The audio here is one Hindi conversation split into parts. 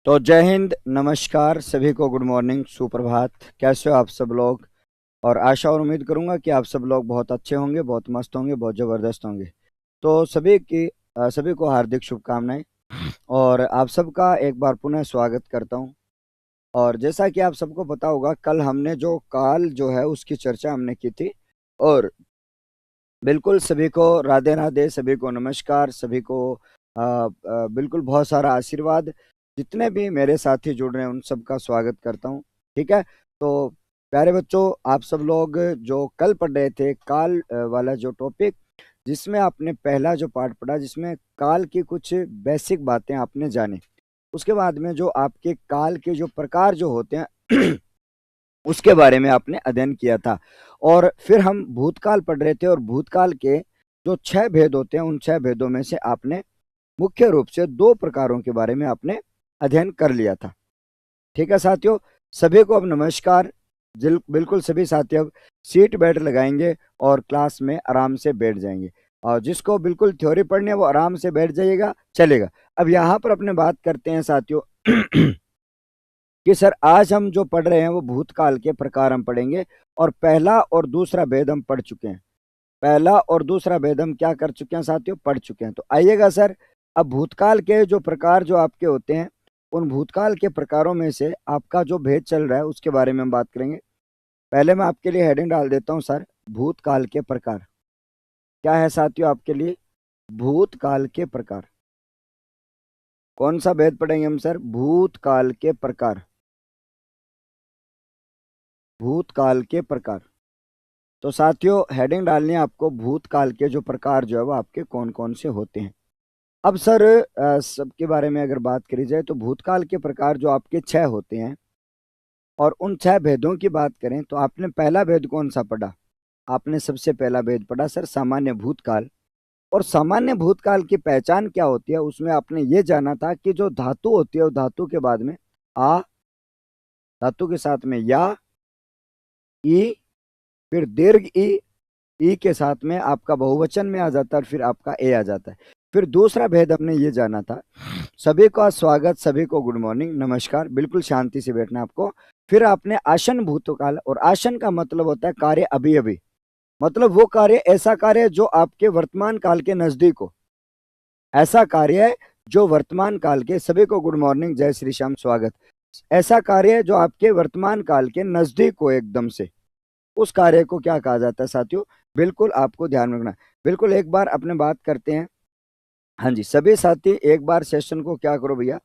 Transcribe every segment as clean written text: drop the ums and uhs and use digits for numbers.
तो जय हिंद, नमस्कार सभी को, गुड मॉर्निंग, सुप्रभात। कैसे हो आप सब लोग? और आशा और उम्मीद करूंगा कि आप सब लोग बहुत अच्छे होंगे, बहुत मस्त होंगे, बहुत ज़बरदस्त होंगे। तो सभी को हार्दिक शुभकामनाएं और आप सबका एक बार पुनः स्वागत करता हूं। और जैसा कि आप सबको पता होगा, कल हमने जो काल जो है उसकी चर्चा हमने की थी। और बिल्कुल सभी को राधे राधे, सभी को नमस्कार, सभी को बिल्कुल बहुत सारा आशीर्वाद। जितने भी मेरे साथी जुड़ रहे हैं उन सबका स्वागत करता हूँ। ठीक है। तो प्यारे बच्चों, आप सब लोग जो कल पढ़ रहे थे काल वाला जो टॉपिक, जिसमें आपने पहला जो पार्ट पढ़ा, जिसमें काल की कुछ बेसिक बातें आपने जानी। उसके बाद में जो आपके काल के जो प्रकार जो होते हैं उसके बारे में आपने अध्ययन किया था। और फिर हम भूतकाल पढ़ रहे थे, और भूतकाल के जो 6 भेद होते हैं उन 6 भेदों में से आपने मुख्य रूप से 2 प्रकारों के बारे में आपने अध्ययन कर लिया था। ठीक है साथियों, सभी को अब नमस्कार। बिल्कुल सभी साथी अब सीट बेल्ट लगाएंगे और क्लास में आराम से बैठ जाएंगे। और जिसको बिल्कुल थ्योरी पढ़नी है वो आराम से बैठ जाइएगा, चलेगा। अब यहाँ पर अपने बात करते हैं साथियों कि सर आज हम जो पढ़ रहे हैं वो भूतकाल के प्रकार हम पढ़ेंगे। और पहला और दूसरा भेद हम पढ़ चुके हैं। पहला और दूसरा भेद हम क्या कर चुके हैं साथियों? पढ़ चुके हैं। तो आइएगा सर, अब भूतकाल के जो प्रकार जो आपके होते हैं, उन भूतकाल के प्रकारों में से आपका जो भेद चल रहा है उसके बारे में हम बात करेंगे। पहले मैं आपके लिए हेडिंग डाल देता हूं सर, भूतकाल के प्रकार। क्या है साथियों आपके लिए? भूतकाल के प्रकार। कौन सा भेद पढ़ेंगे हम सर? भूतकाल के प्रकार। भूतकाल के प्रकार। तो साथियों हेडिंग डालनी है आपको, भूतकाल के जो प्रकार जो है वो आपके कौन कौन से होते हैं। अब सर सबके बारे में अगर बात करी जाए तो भूतकाल के प्रकार जो आपके 6 होते हैं, और उन 6 भेदों की बात करें तो आपने पहला भेद कौन सा पढ़ा? आपने सबसे पहला भेद पढ़ा सर सामान्य भूतकाल। और सामान्य भूतकाल की पहचान क्या होती है, उसमें आपने ये जाना था कि जो धातु होती है वो धातु के बाद में आ, धातु के साथ में या, ई, फिर दीर्घ ई के साथ में आपका बहुवचन में आ जाता है, और फिर आपका ए आ जाता है। फिर दूसरा भेद हमने ये जाना था। सभी का स्वागत, सभी को गुड मॉर्निंग, नमस्कार। बिल्कुल शांति से बैठना आपको। फिर आपने आसन भूतकाल, और आसन का मतलब होता है कार्य अभी अभी, मतलब वो कार्य, ऐसा कार्य जो आपके वर्तमान काल के नजदीक हो। ऐसा कार्य है जो वर्तमान काल के, सभी को गुड मॉर्निंग, जय श्री श्याम, स्वागत। ऐसा कार्य है जो आपके वर्तमान काल के नजदीक हो एकदम से, उस कार्य को क्या कहा जाता है साथियों? बिल्कुल आपको ध्यान रखना। बिल्कुल एक बार अपने बात करते हैं। हाँ जी, सभी साथी एक बार सेशन को क्या करो भैया,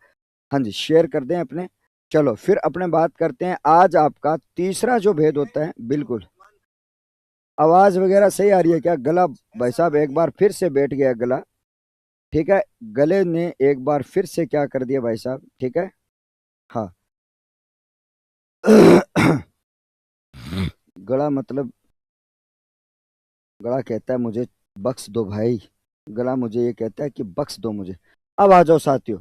हाँ जी, शेयर कर दें अपने। चलो फिर अपने बात करते हैं। आज आपका तीसरा जो भेद होता है, बिल्कुल आवाज वगैरह सही आ रही है क्या? गला भाई साहब एक बार फिर से बैठ गया गला। ठीक है, गले ने एक बार फिर से क्या कर दिया भाई साहब? ठीक है, हाँ। गला मतलब, गला कहता है मुझे बख्श दो भाई। गला मुझे ये कहता है कि बख्श दो मुझे। अब आ जाओ साथियों,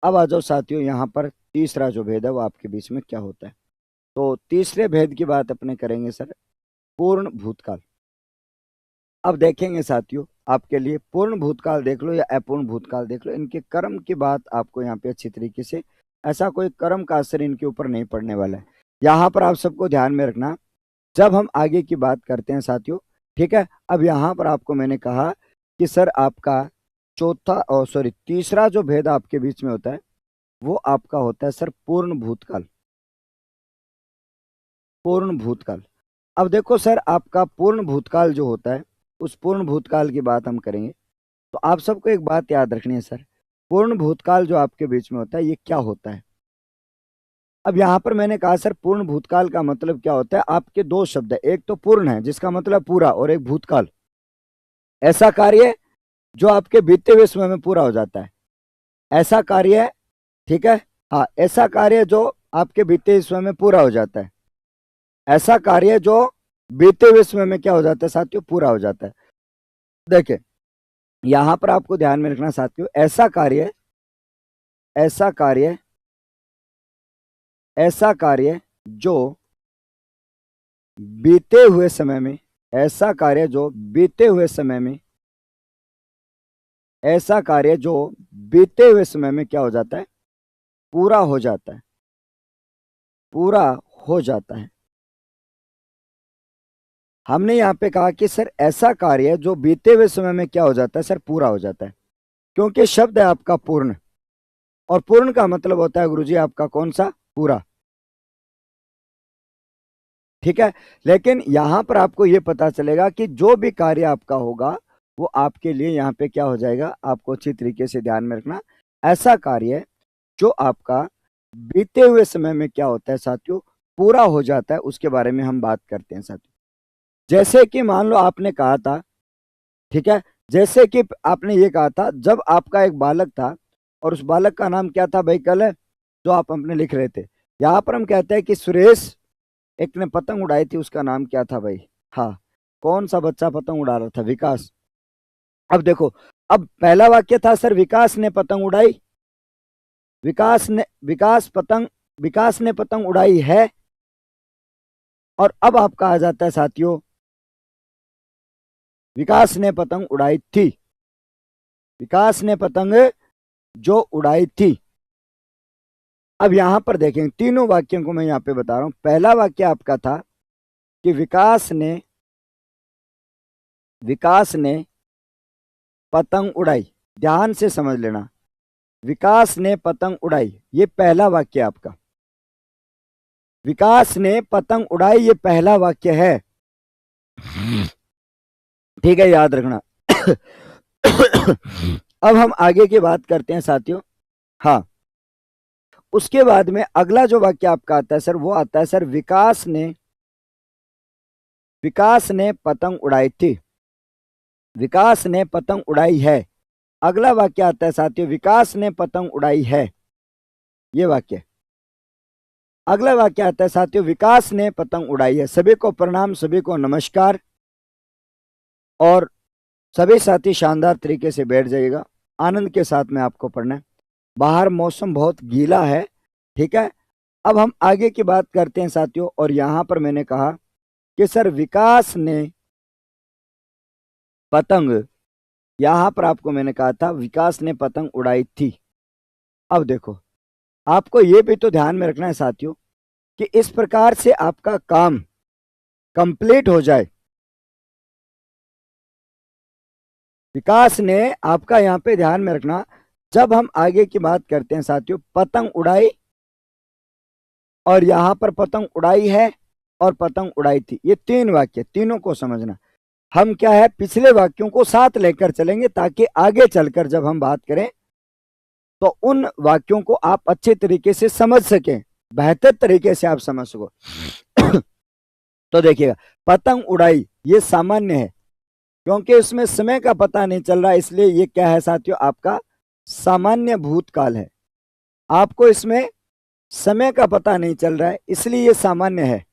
अब आ जाओ साथियों, यहाँ पर तीसरा जो भेद है वो आपके बीच में क्या होता है। तो तीसरे भेद की बात अपने करेंगे सर, पूर्ण भूतकाल। अब देखेंगे साथियों, आपके लिए पूर्ण भूतकाल देख लो या अपूर्ण भूतकाल देख लो, इनके कर्म की बात आपको यहाँ पे अच्छी तरीके से, ऐसा कोई कर्म का असर इनके ऊपर नहीं पड़ने वाला है। यहाँ पर आप सबको ध्यान में रखना जब हम आगे की बात करते हैं साथियों। ठीक है, अब यहाँ पर आपको मैंने कहा कि सर आपका चौथा, और सॉरी तीसरा जो भेद आपके बीच में होता है वो आपका होता है सर पूर्ण भूतकाल। पूर्ण भूतकाल। अब देखो सर, आपका पूर्ण भूतकाल जो होता है, उस पूर्ण भूतकाल की बात हम करेंगे। तो आप सबको एक बात याद रखनी है सर, पूर्ण भूतकाल जो आपके बीच में होता है ये क्या होता है? अब यहाँ पर मैंने कहा सर पूर्ण भूतकाल का मतलब क्या होता है, आपके 2 शब्द है, एक तो पूर्ण है जिसका मतलब पूरा, और एक भूतकाल, ऐसा कार्य जो आपके बीते हुए समय में पूरा हो जाता है। ऐसा कार्य है, ठीक है, हाँ, ऐसा कार्य जो आपके बीते हुए समय में पूरा हो जाता है। ऐसा कार्य जो बीते हुए समय में क्या हो जाता है साथियों? पूरा हो जाता है। देखिए यहां पर आपको ध्यान में रखना साथियों, ऐसा कार्य, ऐसा कार्य, ऐसा कार्य जो बीते हुए समय में, ऐसा कार्य जो बीते हुए समय में, ऐसा कार्य जो बीते हुए समय में क्या हो जाता है? पूरा हो जाता है, पूरा हो जाता है। हमने यहाँ पे कहा कि सर ऐसा कार्य जो बीते हुए समय में क्या हो जाता है सर, पूरा हो जाता है, क्योंकि शब्द है आपका पूर्ण, और पूर्ण का मतलब होता है गुरुजी आपका कौन सा, पूरा। ठीक है। लेकिन यहां पर आपको यह पता चलेगा कि जो भी कार्य आपका होगा वो आपके लिए यहाँ पे क्या हो जाएगा, आपको अच्छी तरीके से ध्यान में रखना। ऐसा कार्य जो आपका बीते हुए समय में क्या होता है साथियों, पूरा हो जाता है, उसके बारे में हम बात करते हैं साथियों। जैसे कि मान लो आपने कहा था, ठीक है, जैसे कि आपने ये कहा था जब आपका एक बालक था, और उस बालक का नाम क्या था भाई, कल जो आप अपने लिख रहे थे, यहाँ पर हम कहते हैं कि सुरेश एक ने पतंग उड़ाई थी, उसका नाम क्या था भाई। हाँ, कौन सा बच्चा पतंग उड़ा रहा था, विकास। अब देखो, अब पहला वाक्य था सर विकास ने पतंग उड़ाई, विकास ने पतंग उड़ाई है, और अब आपका आ जाता है साथियों विकास ने पतंग उड़ाई थी, विकास ने पतंग जो उड़ाई थी। अब यहां पर देखें, तीनों वाक्यों को मैं यहां पे बता रहा हूं। पहला वाक्य आपका था कि विकास ने पतंग उड़ाई, ध्यान से समझ लेना, विकास ने पतंग उड़ाई, ये पहला वाक्य आपका। विकास ने पतंग उड़ाई, ये पहला वाक्य है, ठीक है, याद रखना। अब हम आगे की बात करते हैं साथियों। हाँ, उसके बाद में अगला जो वाक्य आपका आता है सर, वो आता है सर विकास ने पतंग उड़ाई थी, विकास ने पतंग उड़ाई है। अगला वाक्य आता है साथियों विकास ने पतंग उड़ाई है, ये वाक्य। अगला वाक्य आता है साथियों विकास ने पतंग उड़ाई है। सभी को प्रणाम, सभी को नमस्कार, और सभी साथी शानदार तरीके से बैठ जाइएगा, आनंद के साथ में आपको पढ़ना है। बाहर मौसम बहुत गीला है, ठीक है। अब हम आगे की बात करते हैं साथियों, और यहां पर मैंने कहा कि सर विकास ने पतंग, यहां पर आपको मैंने कहा था विकास ने पतंग उड़ाई थी। अब देखो, आपको यह भी तो ध्यान में रखना है साथियों कि इस प्रकार से आपका काम कंप्लीट हो जाए। विकास ने आपका यहां पे ध्यान में रखना, जब हम आगे की बात करते हैं साथियों, पतंग उड़ाई, और यहां पर पतंग उड़ाई है और पतंग उड़ाई थी, ये तीन वाक्य, तीनों को समझना। हम क्या है, पिछले वाक्यों को साथ लेकर चलेंगे ताकि आगे चलकर जब हम बात करें तो उन वाक्यों को आप अच्छे तरीके से समझ सकें, बेहतर तरीके से आप समझ सको। तो देखिएगा, पतंग उड़ाई ये सामान्य है, क्योंकि इसमें समय का पता नहीं चल रहा, इसलिए ये क्या है साथियों, आपका सामान्य भूतकाल है। आपको इसमें समय का पता नहीं चल रहा है, इसलिए ये सामान्य है।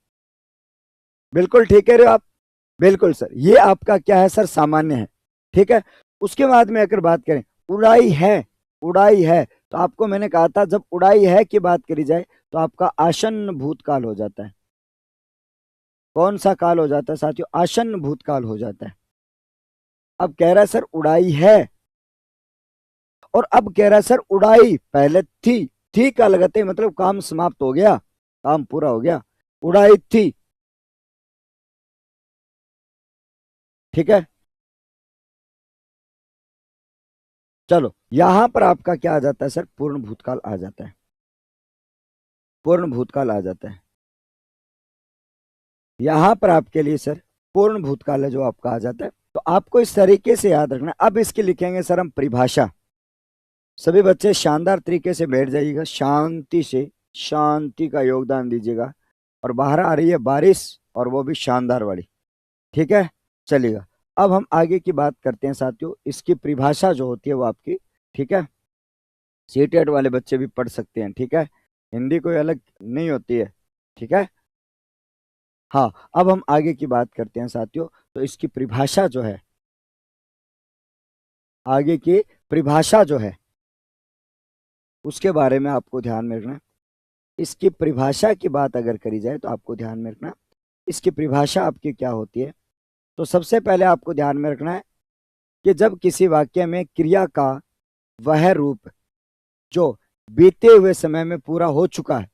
बिल्कुल ठीक कह रहे हो आप, बिल्कुल सर, ये आपका क्या है सर, सामान्य है, ठीक है। उसके बाद में अगर बात करें उड़ाई है, उड़ाई है, तो आपको मैंने कहा था जब उड़ाई है की बात करी जाए तो आपका आसन्न भूतकाल हो जाता है। कौन सा काल हो जाता है साथियों, आसन्न भूतकाल हो जाता है। अब कह रहा है सर उड़ाई है, और अब कह रहा है सर उड़ाई पहले थी का लगाते मतलब काम समाप्त हो गया, काम पूरा हो गया, उड़ाई थी, ठीक है। चलो, यहां पर आपका क्या आ जाता है सर, पूर्ण भूतकाल आ जाता है, पूर्ण भूतकाल आ जाता है। यहां पर आपके लिए सर पूर्ण भूतकाल है जो आपका आ जाता है, तो आपको इस तरीके से याद रखना। अब इसकी लिखेंगे सर हम परिभाषा। सभी बच्चे शानदार तरीके से बैठ जाइएगा, शांति से, शांति का योगदान दीजिएगा, और बाहर आ रही है बारिश, और वो भी शानदार वाली, ठीक है, चलिएगा। अब हम आगे की बात करते हैं साथियों, इसकी परिभाषा जो होती है वो आपकी, ठीक है, सीटेट वाले बच्चे भी पढ़ सकते हैं, ठीक है, हिंदी कोई अलग नहीं होती है, ठीक है। हाँ, अब हम आगे की बात करते हैं साथियों, तो इसकी परिभाषा जो है, आगे की परिभाषा जो है उसके बारे में आपको ध्यान में रखना। इसकी परिभाषा की बात अगर करी जाए तो आपको ध्यान में रखना, इसकी परिभाषा आपकी क्या होती है। तो सबसे पहले आपको ध्यान में रखना है कि जब किसी वाक्य में क्रिया का वह रूप जो बीते हुए समय में पूरा हो चुका है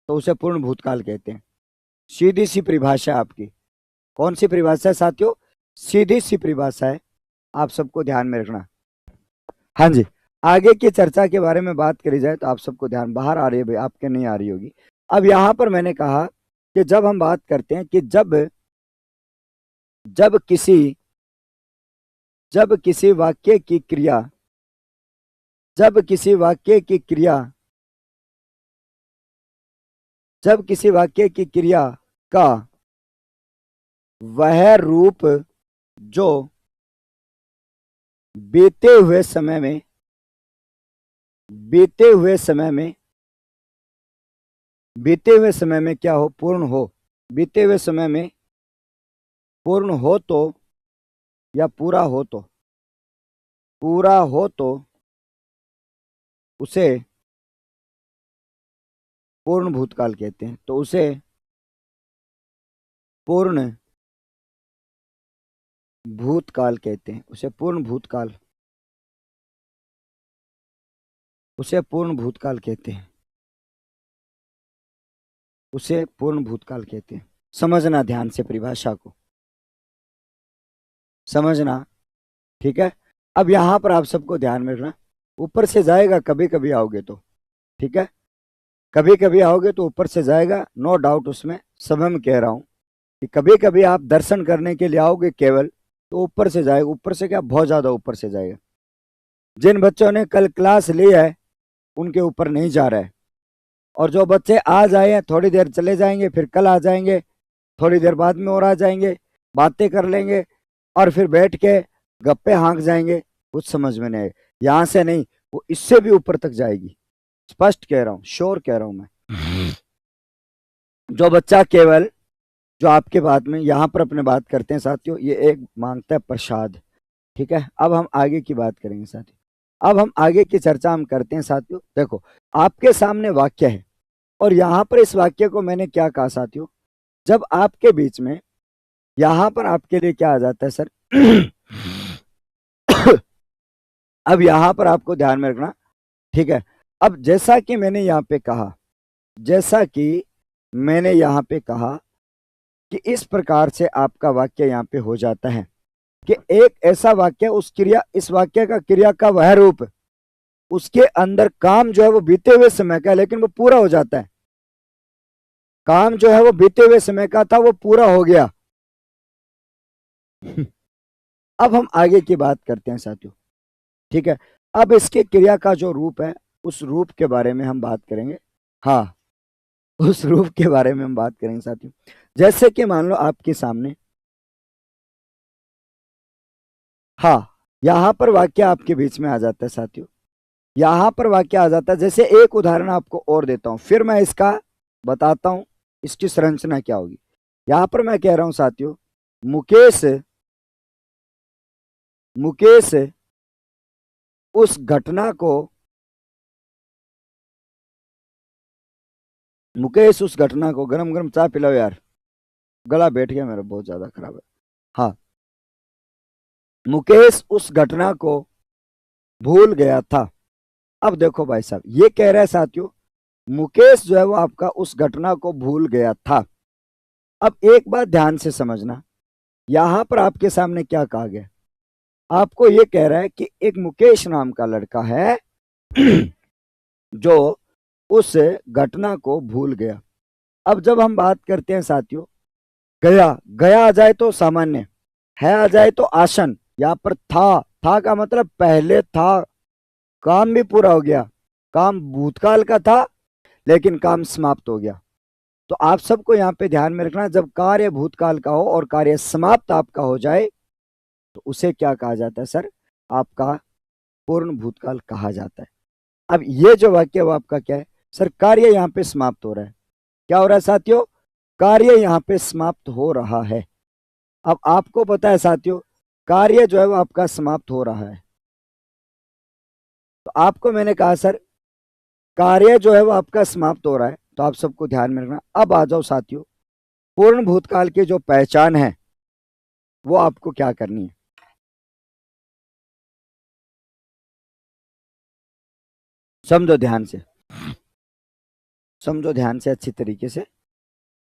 तो उसे पूर्ण भूतकाल कहते हैं। सीधी सी परिभाषा आपकी। कौन सी परिभाषा है साथियों? सीधी सी परिभाषा है, आप सबको ध्यान में रखना। हाँ जी, आगे की चर्चा के बारे में बात करी जाए तो आप सबको ध्यान बाहर आ रही है भाई, आपके नहीं आ रही होगी। अब यहां पर मैंने कहा कि जब हम बात करते हैं कि जब किसी जब किसी वाक्य की क्रिया जब किसी वाक्य की क्रिया जब किसी वाक्य की क्रिया का वह रूप जो बीते हुए समय में बीते हुए समय में बीते हुए समय में क्या हो, पूर्ण हो, बीते हुए समय में पूर्ण हो तो, या पूरा हो तो उसे पूर्ण भूतकाल कहते हैं। तो उसे पूर्ण भूतकाल कहते हैं। उसे पूर्ण भूतकाल कहते हैं। उसे पूर्ण भूतकाल कहते हैं। समझना ध्यान से परिभाषा को, समझना, ठीक है। अब यहां पर आप सबको ध्यान में रखना, ऊपर से जाएगा कभी कभी आओगे तो, ठीक है, कभी कभी आओगे तो ऊपर से जाएगा, नो डाउट उसमें। सब मैं कह रहा हूं कि कभी कभी आप दर्शन करने के लिए आओगे केवल तो ऊपर से जाएगा, ऊपर से क्या, बहुत ज्यादा ऊपर से जाएगा। जिन बच्चों ने कल क्लास ली है उनके ऊपर नहीं जा रहा है, और जो बच्चे आज आए हैं थोड़ी देर चले जाएंगे, फिर कल आ जाएंगे, थोड़ी देर बाद में और आ जाएंगे, बातें कर लेंगे और फिर बैठ के गप्पे हाँक जाएंगे, कुछ समझ में नहीं आएगा। यहां से नहीं, वो इससे भी ऊपर तक जाएगी, स्पष्ट कह रहा हूं, श्योर कह रहा हूं मैं। जो बच्चा केवल, जो आपके बात में यहां पर अपने बात करते हैं साथियों, ये एक मांगता है प्रसाद, ठीक है। अब हम आगे की बात करेंगे साथियों, अब हम आगे की चर्चा हम करते हैं साथियों। देखो, आपके सामने वाक्य है और यहां पर इस वाक्य को मैंने क्या कहा साथियों, जब आपके बीच में यहां पर आपके लिए क्या आ जाता है सर? अब यहां पर आपको ध्यान में रखना, ठीक है। अब जैसा कि मैंने यहां पे कहा कि इस प्रकार से आपका वाक्य यहां पे हो जाता है कि एक ऐसा वाक्य, इस वाक्य का क्रिया का वह रूप, उसके अंदर काम जो है वो बीते हुए समय का, लेकिन वो पूरा हो जाता है। काम जो है वो बीते हुए समय का था, वो पूरा हो गया। अब हम आगे की बात करते हैं साथियों, ठीक है। अब इसके क्रिया का जो रूप है, उस रूप के बारे में हम बात करेंगे। हाँ, उस रूप के बारे में हम बात करेंगे साथियों। जैसे कि मान लो आपके सामने, हाँ, यहां पर वाक्य आपके बीच में आ जाता है साथियों, यहां पर वाक्य आ जाता है। जैसे एक उदाहरण आपको और देता हूं, फिर मैं इसका बताता हूं इसकी संरचना क्या होगी। यहां पर मैं कह रहा हूं साथियों, मुकेश मुकेश उस घटना को गरम गरम चाय पिलाओ यार, गला बैठ गया मेरा, बहुत ज्यादा खराब है। हाँ, मुकेश उस घटना को भूल गया था। अब देखो भाई साहब, ये कह रहा है साथियों, मुकेश जो है वो आपका उस घटना को भूल गया था। अब एक बात ध्यान से समझना, यहां पर आपके सामने क्या कहा गया, आपको ये कह रहा है कि एक मुकेश नाम का लड़का है जो उस घटना को भूल गया। अब जब हम बात करते हैं साथियों, गया गया आ जाए तो सामान्य, है आ जाए तो आसन, यहाँ पर था का मतलब पहले था, काम भी पूरा हो गया, काम भूतकाल का था लेकिन काम समाप्त हो गया। तो आप सबको यहाँ पे ध्यान में रखना, जब कार्य भूतकाल का हो और कार्य समाप्त आपका हो जाए तो उसे क्या कहा जाता है सर? आपका पूर्ण भूतकाल कहा जाता है। अब ये जो वाक्य है वो आपका क्या है सर? कार्य यहाँ पे समाप्त हो रहा है। क्या हो रहा है साथियों? कार्य यहाँ पे समाप्त हो रहा है। अब आपको पता है साथियों, कार्य जो है वो आपका समाप्त हो रहा है, तो आपको मैंने कहा सर कार्य जो है वो आपका समाप्त हो रहा है, तो आप सबको ध्यान में रखना। अब आ जाओ साथियों, पूर्ण भूतकाल की जो पहचान है वो आपको क्या करनी है। समझो ध्यान से, समझो ध्यान से अच्छी तरीके से।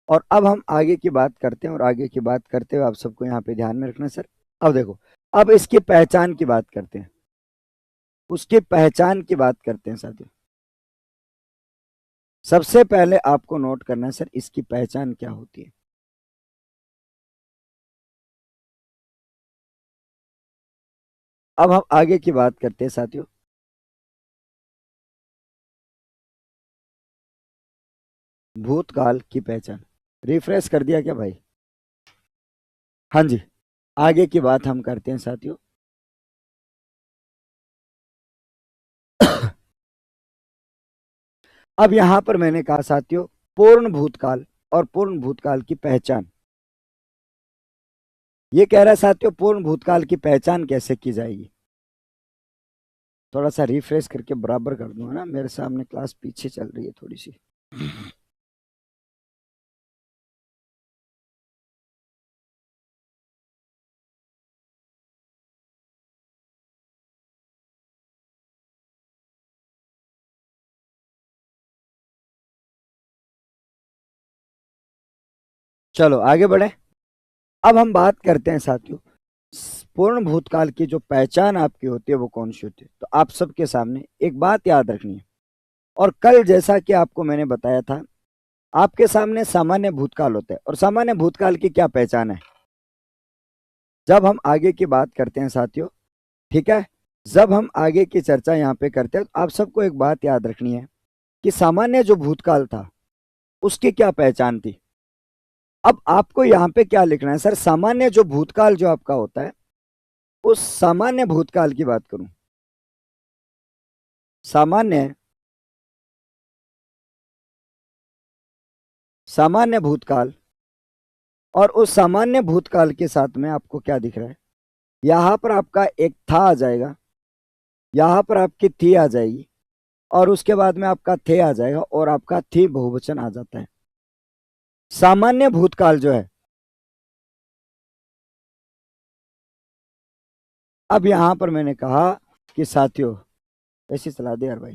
और अब हम आगे की बात करते हैं, और आगे की बात करते हुए आप सबको यहाँ पे ध्यान में रखना है सर। अब देखो, अब इसकी पहचान की बात करते हैं, उसकी पहचान की बात करते हैं साथियों। सबसे पहले आपको नोट करना है सर, इसकी पहचान क्या होती है। अब हम आगे की बात करते हैं साथियों। भूतकाल की पहचान, रिफ्रेश कर दिया क्या भाई? हाँ जी, आगे की बात हम करते हैं साथियों। अब यहां पर मैंने कहा साथियों, पूर्ण भूतकाल और पूर्ण भूतकाल की पहचान। ये कह रहा है साथियों, पूर्ण भूतकाल की पहचान कैसे की जाएगी। थोड़ा सा रिफ्रेश करके बराबर कर दूंगा ना, मेरे सामने क्लास पीछे चल रही है थोड़ी सी। चलो आगे बढ़े। अब हम बात करते हैं साथियों, पूर्ण भूतकाल की जो पहचान आपकी होती है वो कौन सी होती है। तो आप सबके सामने एक बात याद रखनी है, और कल जैसा कि आपको मैंने बताया था, आपके सामने सामान्य भूतकाल होता है, और सामान्य भूतकाल की क्या पहचान है, जब हम आगे की बात करते हैं साथियों, ठीक है, जब हम आगे की चर्चा यहाँ पे करते हैं, तो आप सबको एक बात याद रखनी है कि सामान्य जो भूतकाल था उसकी क्या पहचान थी। अब आपको यहाँ पे क्या लिखना है सर, सामान्य जो भूतकाल जो आपका होता है, उस सामान्य भूतकाल की बात करूं, सामान्य सामान्य भूतकाल, और उस सामान्य भूतकाल के साथ में आपको क्या दिख रहा है, यहां पर आपका एक था आ जाएगा, यहां पर आपकी थी आ जाएगी, और उसके बाद में आपका थे आ जाएगा, और आपका थी बहुवचन आ जाता है। सामान्य भूतकाल जो है, अब यहां पर मैंने कहा कि साथियों, ऐसी सलाह दे यार भाई,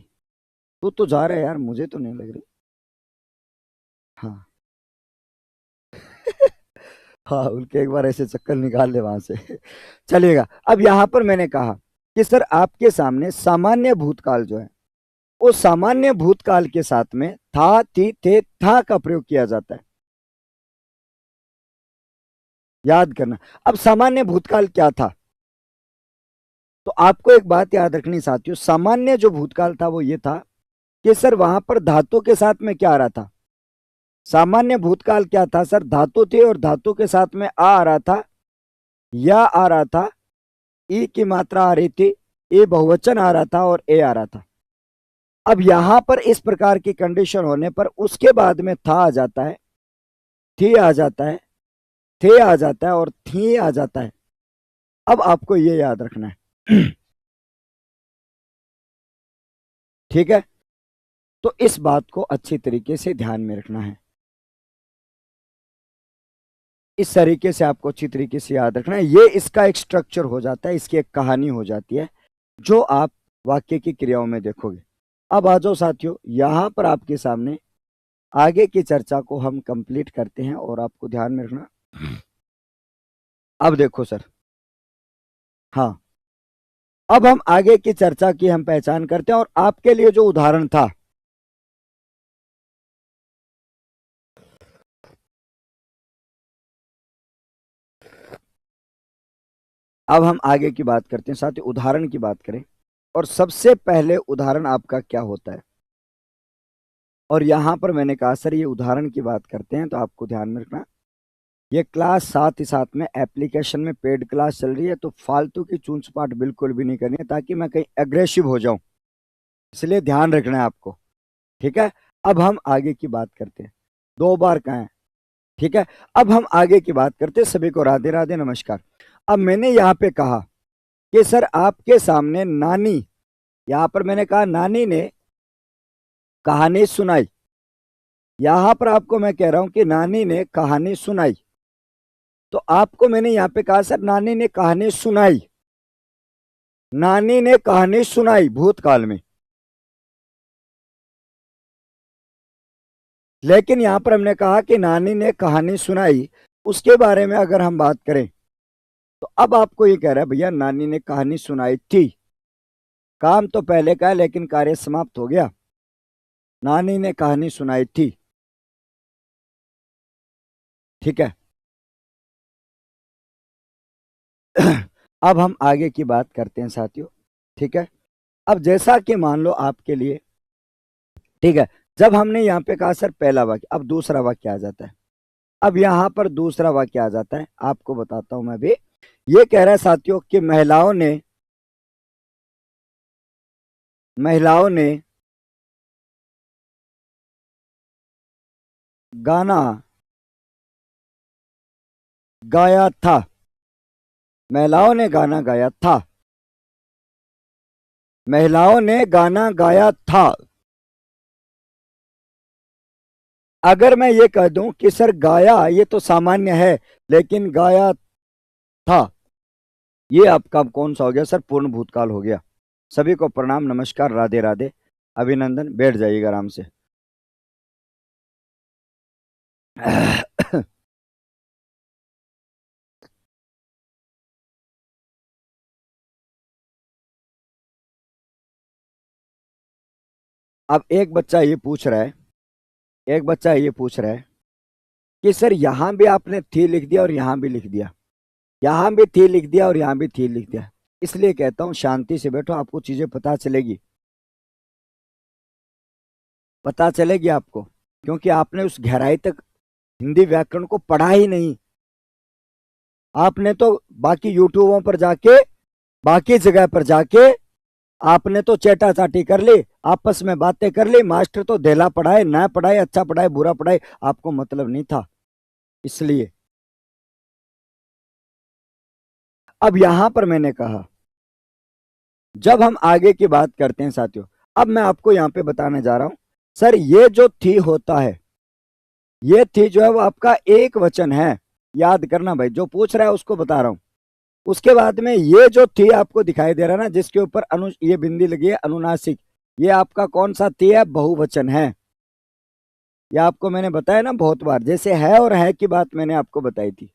तू तो जा रहा है यार, मुझे तो नहीं लग रही। हाँ। हाँ, उनके एक बार ऐसे चक्कर निकाल ले वहां से। चलिएगा, अब यहां पर मैंने कहा कि सर आपके सामने सामान्य भूतकाल जो है, उस सामान्य भूतकाल के साथ में था, थी, थे, था का प्रयोग किया जाता है। याद करना। अब सामान्य भूतकाल क्या था, तो आपको एक बात याद रखनी साथियों, सामान्य जो भूतकाल था वो ये था कि सर वहां पर धातु के साथ में क्या आ रहा था। सामान्य भूतकाल क्या था सर, धातु थे, और धातु के साथ में आ रहा था, या आ रहा था, ई की मात्रा आ रही थी, ए बहुवचन आ रहा था, और ए आ रहा था। अब यहां पर इस प्रकार की कंडीशन होने पर उसके बाद में था आ जाता है, थी आ जाता है, थे आ जाता है, और थी आ जाता है। अब आपको ये याद रखना है। ठीक है, तो इस बात को अच्छी तरीके से ध्यान में रखना है। इस तरीके से आपको अच्छी तरीके से याद रखना है, ये इसका एक स्ट्रक्चर हो जाता है, इसकी एक कहानी हो जाती है, जो आप वाक्य की क्रियाओं में देखोगे। अब आ जाओ साथियों, यहां पर आपके सामने आगे की चर्चा को हम कंप्लीट करते हैं, और आपको ध्यान में रखना। अब देखो सर, हाँ, अब हम आगे की चर्चा की हम पहचान करते हैं, और आपके लिए जो उदाहरण था, अब हम आगे की बात करते हैं साथ ही उदाहरण की बात करें। और सबसे पहले उदाहरण आपका क्या होता है, और यहां पर मैंने कहा सर ये उदाहरण की बात करते हैं, तो आपको ध्यान में रखना, ये क्लास साथ ही साथ में एप्लीकेशन में पेड क्लास चल रही है, तो फालतू की चूंच पाट बिल्कुल भी नहीं करनी है, ताकि मैं कहीं एग्रेसिव हो जाऊं, इसलिए ध्यान रखना है आपको। ठीक है, अब हम आगे की बात करते हैं। दो बार कहें, ठीक है। अब हम आगे की बात करते हैं। सभी को राधे राधे नमस्कार। अब मैंने यहाँ पे कहा कि सर आपके सामने नानी, यहां पर मैंने कहा नानी ने कहानी सुनाई, यहां पर आपको मैं कह रहा हूं कि नानी ने कहानी सुनाई, तो आपको मैंने यहां पे कहा सर नानी ने कहानी सुनाई, नानी ने कहानी सुनाई भूतकाल में, लेकिन यहां पर हमने कहा कि नानी ने कहानी सुनाई, उसके बारे में अगर हम बात करें तो अब आपको ये कह रहा है भैया नानी ने कहानी सुनाई थी, काम तो पहले का है लेकिन कार्य समाप्त हो गया। नानी ने कहानी सुनाई थी, ठीक है। अब हम आगे की बात करते हैं साथियों, ठीक है। अब जैसा कि मान लो आपके लिए, ठीक है, जब हमने यहाँ पे कहा सर पहला वाक्य, अब दूसरा वाक्य आ जाता है। अब यहाँ पर दूसरा वाक्य आ जाता है, आपको बताता हूं मैं भी। ये कह रहा है साथियों कि महिलाओं ने गाना गाया था। महिलाओं ने गाना गाया था। महिलाओं ने गाना गाया था। अगर मैं ये कह दूं कि सर गाया ये तो सामान्य है, लेकिन गाया था, ये आपका कौन सा हो गया सर? पूर्ण भूतकाल हो गया। सभी को प्रणाम, नमस्कार, राधे राधे, अभिनंदन। बैठ जाइएगा आराम से। अब एक बच्चा ये पूछ रहा है, एक बच्चा ये पूछ रहा है कि सर यहां भी आपने थी लिख दिया और यहां भी लिख दिया, यहां भी थी लिख दिया और यहां भी थी लिख दिया। इसलिए कहता हूं शांति से बैठो, आपको चीजें पता चलेगी, पता चलेगी आपको, क्योंकि आपने उस गहराई तक हिंदी व्याकरण को पढ़ा ही नहीं। आपने तो बाकी यूट्यूबों पर जाके, बाकी जगह पर जाके आपने तो चेटा चाटी कर ली, आपस में बातें कर ली, मास्टर तो धेला पढ़ाए ना पढ़ाए, अच्छा पढ़ाए बुरा पढ़ाए, आपको मतलब नहीं था। इसलिए अब यहां पर मैंने कहा, जब हम आगे की बात करते हैं साथियों, अब मैं आपको यहां पे बताने जा रहा हूं, सर ये जो थी होता है, ये थी जो है वो आपका एक वचन है। याद करना भाई, जो पूछ रहा है उसको बता रहा हूं। उसके बाद में ये जो थी आपको दिखाई दे रहा है ना, जिसके ऊपर ये बिंदी लगी है अनुनासिक, ये आपका कौन सा थी है? बहुवचन है। ये आपको मैंने बताया ना बहुत बार, जैसे है और है की बात मैंने आपको बताई थी,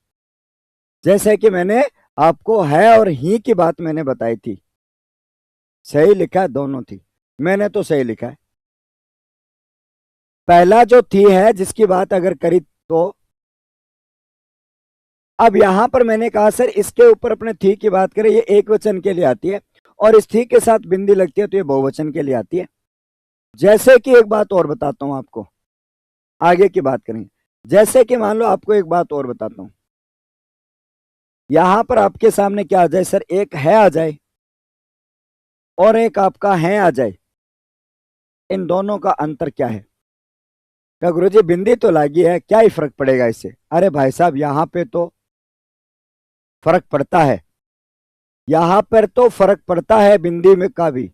जैसे कि मैंने आपको है और ही की बात मैंने बताई थी। सही लिखा है, दोनों थी, मैंने तो सही लिखा है। पहला जो थी है जिसकी बात अगर करी तो, अब यहां पर मैंने कहा सर इसके ऊपर अपने थी की बात करें, ये एक वचन के लिए आती है, और इस थी के साथ बिंदी लगती है तो ये बहुवचन के लिए आती है। जैसे कि एक बात और बताता हूं आपको, आगे की बात करेंगे। जैसे कि मान लो आपको एक बात और बताता हूं, यहां पर आपके सामने क्या आ जाए सर? एक है आ जाए और एक आपका है आ जाए, इन दोनों का अंतर क्या है? क्या गुरुजी बिंदी तो लगी है, क्या ही फर्क पड़ेगा इससे? अरे भाई साहब यहां पे तो फर्क पड़ता है, यहां पर तो फर्क पड़ता है बिंदी में का भी।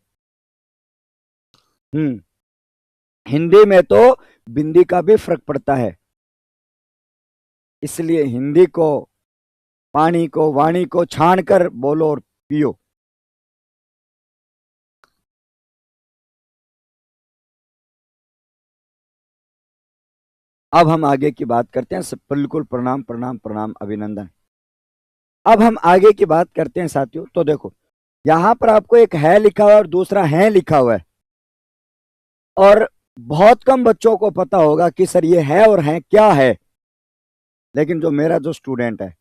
हम्म, हिंदी में तो बिंदी का भी फर्क पड़ता है। इसलिए हिंदी को, पानी को, वाणी को छान कर बोलो और पियो। अब हम आगे की बात करते हैं, सब बिल्कुल प्रणाम प्रणाम प्रणाम, अभिनंदन। अब हम आगे की बात करते हैं साथियों, तो देखो यहां पर आपको एक है लिखा हुआ है और दूसरा है लिखा हुआ है, और बहुत कम बच्चों को पता होगा कि सर ये है और है क्या है, लेकिन जो मेरा जो स्टूडेंट है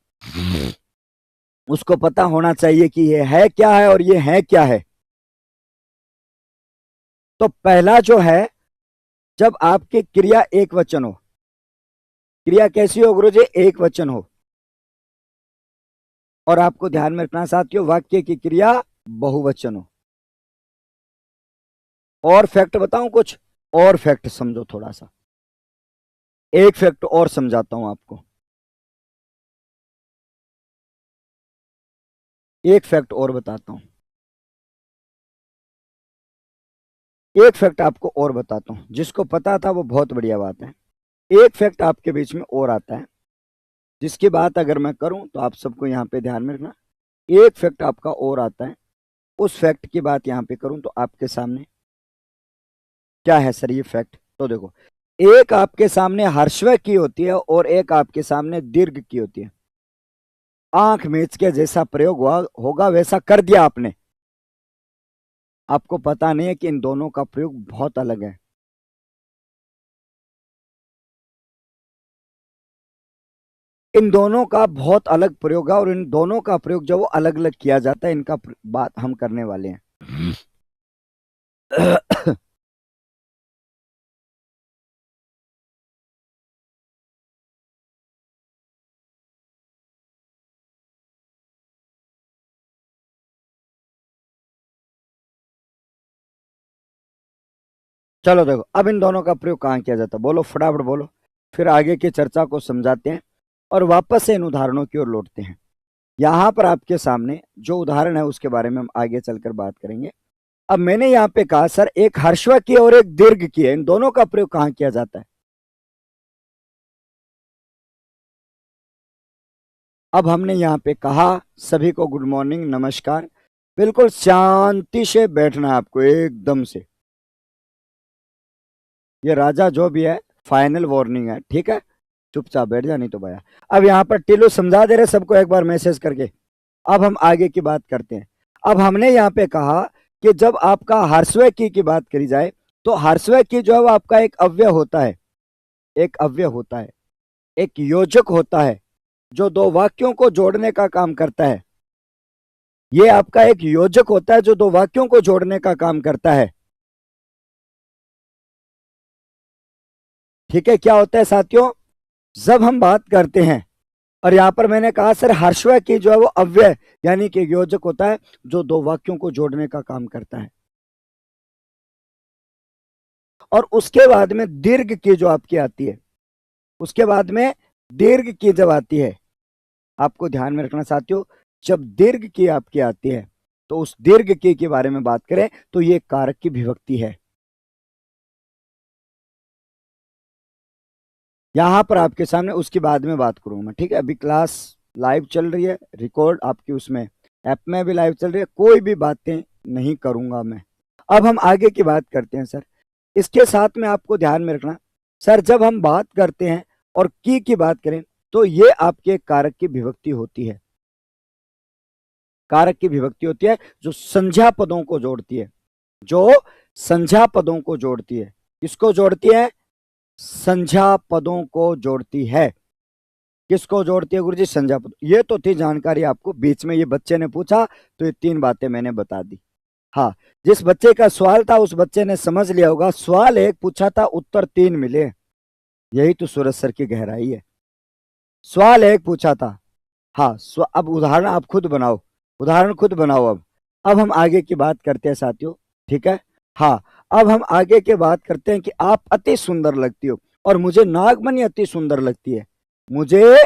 उसको पता होना चाहिए कि ये है क्या है और ये है क्या है। तो पहला जो है, जब आपकी क्रिया एक वचन हो, क्रिया कैसी हो गुरु जी? एक वचन हो, और आपको ध्यान में रखना साथियों वाक्य की क्रिया बहुवचन हो। और फैक्ट बताऊं कुछ? और फैक्ट समझो थोड़ा सा, एक फैक्ट और समझाता हूं आपको, एक फैक्ट और बताता हूं, एक फैक्ट आपको और बताता हूं, जिसको पता था वो बहुत बढ़िया बात है। एक फैक्ट आपके बीच में और आता है, जिसकी बात अगर मैं करूं तो आप सबको यहां पे ध्यान में रखना। एक फैक्ट आपका और आता है, उस फैक्ट की बात यहां पे करूं तो आपके सामने क्या है सर ये फैक्ट? तो देखो, एक आपके सामने हर्षव की होती है और एक आपके सामने दीर्घ की होती है। आंख मीच के जैसा प्रयोग हुआ होगा वैसा कर दिया आपने। आपको पता नहीं है कि इन दोनों का प्रयोग बहुत अलग है। इन दोनों का बहुत अलग प्रयोग है और इन दोनों का प्रयोग जब वो अलग अलग किया जाता है, इनका बात हम करने वाले हैं। चलो देखो, अब इन दोनों का प्रयोग कहाँ किया जाता है, बोलो फटाफट बोलो। फिर आगे की चर्चा को समझाते हैं और वापस से इन उदाहरणों की ओर लौटते हैं। यहां पर आपके सामने जो उदाहरण है उसके बारे में हम आगे चलकर बात करेंगे। अब मैंने यहाँ पे कहा सर एक ह्रस्व की और एक दीर्घ की है, इन दोनों का प्रयोग कहाँ किया जाता है। अब हमने यहाँ पे कहा, सभी को गुड मॉर्निंग, नमस्कार। बिल्कुल शांति से बैठना है आपको, एकदम से। ये राजा जो भी है फाइनल वार्निंग है, ठीक है। चुपचाप बैठ जा, नहीं तो भैया। अब यहाँ पर टिल्लू समझा दे रहे सबको एक बार मैसेज करके। अब हम आगे की बात करते हैं। अब हमने यहाँ पे कहा कि जब आपका ह्रस्व की बात करी जाए तो ह्रस्व की जो है वो आपका एक अव्यय होता है। एक अव्यय होता है, एक योजक होता है जो दो वाक्यों को जोड़ने का काम करता है। ये आपका एक योजक होता है जो दो वाक्यों को जोड़ने का काम करता है। ठीक है, क्या होता है साथियों, जब हम बात करते हैं, और यहां पर मैंने कहा सर ह्रस्व की जो है वो अव्यय यानी कि योजक होता है जो दो वाक्यों को जोड़ने का काम करता है। और उसके बाद में दीर्घ की जो आपकी आती है, उसके बाद में दीर्घ की जब आती है, आपको ध्यान में रखना साथियों, जब दीर्घ की आपकी आती है तो उस दीर्घ की के बारे में बात करें तो ये कारक की विभक्ति है। यहां पर आपके सामने उसके बाद में बात करूंगा मैं, ठीक है। अभी क्लास लाइव चल रही है, रिकॉर्ड आपकी उसमें ऐप में भी लाइव चल रही है, कोई भी बातें नहीं करूंगा मैं। अब हम आगे की बात करते हैं सर। इसके साथ में आपको ध्यान में रखना सर, जब हम बात करते हैं और की बात करें तो ये आपके कारक की विभक्ति होती है। कारक की विभक्ति होती है जो संज्ञा पदों को जोड़ती है, जो संज्ञा पदों को जोड़ती है। किसको जोड़ती है, संज्ञा पदों को जोड़ती है। किसको जोड़ती है गुरुजी, संज्ञा पद। ये तो थी जानकारी आपको, बीच में ये बच्चे ने पूछा तो ये तीन बातें मैंने बता दी। हाँ, जिस बच्चे का सवाल था उस बच्चे ने समझ लिया होगा, सवाल एक पूछा था उत्तर तीन मिले। यही तो सूरज सर की गहराई है। सवाल एक पूछा था, हाँ अब उदाहरण आप खुद बनाओ, उदाहरण खुद बनाओ। अब हम आगे की बात करते हैं साथियों, ठीक है। हाँ, अब हम आगे की बात करते हैं कि आप अति सुंदर लगती हो और मुझे नागमणि अति सुंदर लगती है। मुझे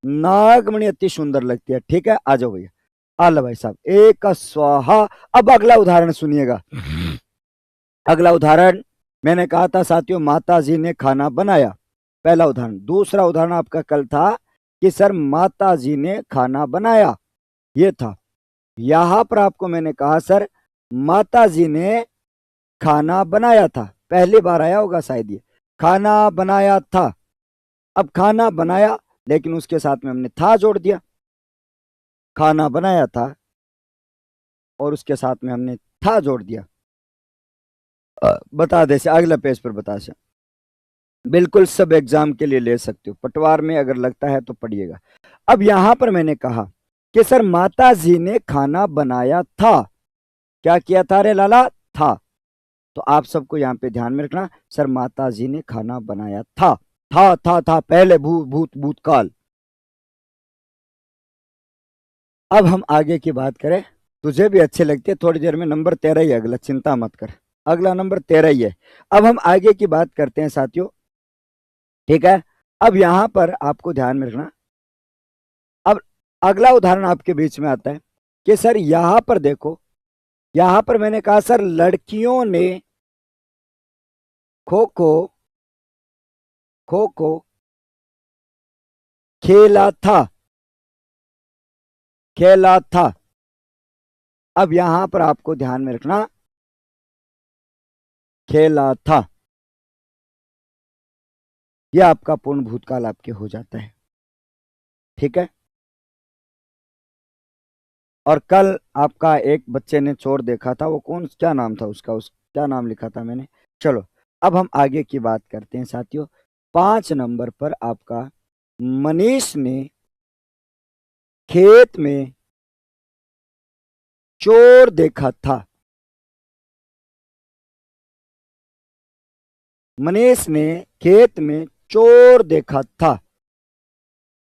नागमणि अति सुंदर लगती है, ठीक है। आ जाओ भैया, आ लो भाई साहब, एक स्वाहा। अब अगला उदाहरण सुनिएगा। अगला उदाहरण मैंने कहा था साथियों, माता जी ने खाना बनाया, पहला उदाहरण। दूसरा उदाहरण आपका कल था कि सर माता जी ने खाना बनाया, ये था। यहां पर आपको मैंने कहा सर माता जी ने खाना बनाया था, पहली बार आया होगा शायद ये, खाना बनाया था। अब खाना बनाया लेकिन उसके साथ में हमने था जोड़ दिया, खाना बनाया था और उसके साथ में हमने था जोड़ दिया। बता दे से अगला पेज पर बता से, बिल्कुल सब एग्जाम के लिए ले सकते हो, पटवार में अगर लगता है तो पढ़िएगा। अब यहां पर मैंने कहा कि सर माता जी ने खाना बनाया था, क्या किया था रे लाला, था। तो आप सबको यहाँ पे ध्यान में रखना, सर माता जी ने खाना बनाया था, था पहले भूतकाल। अब हम आगे की बात करें, तुझे भी अच्छे लगते हैं, थोड़ी देर में नंबर 13 ही है अगला, चिंता मत कर, अगला नंबर 13 ही है। अब हम आगे की बात करते हैं साथियों, ठीक है। अब यहां पर आपको ध्यान में रखना, अब अगला उदाहरण आपके बीच में आता है कि सर यहां पर देखो, यहां पर मैंने कहा सर लड़कियों ने खो खो खो खो खेला था, खेला था। अब यहां पर आपको ध्यान में रखना, खेला था। यह आपका पूर्ण भूतकाल आपके हो जाता है। ठीक है। और कल आपका एक बच्चे ने चोर देखा था, वो कौन, क्या नाम था उसका, उस क्या नाम लिखा था मैंने। चलो अब हम आगे की बात करते हैं साथियों। 5 नंबर पर आपका मनीष ने खेत में चोर देखा था। मनीष ने खेत में चोर देखा था।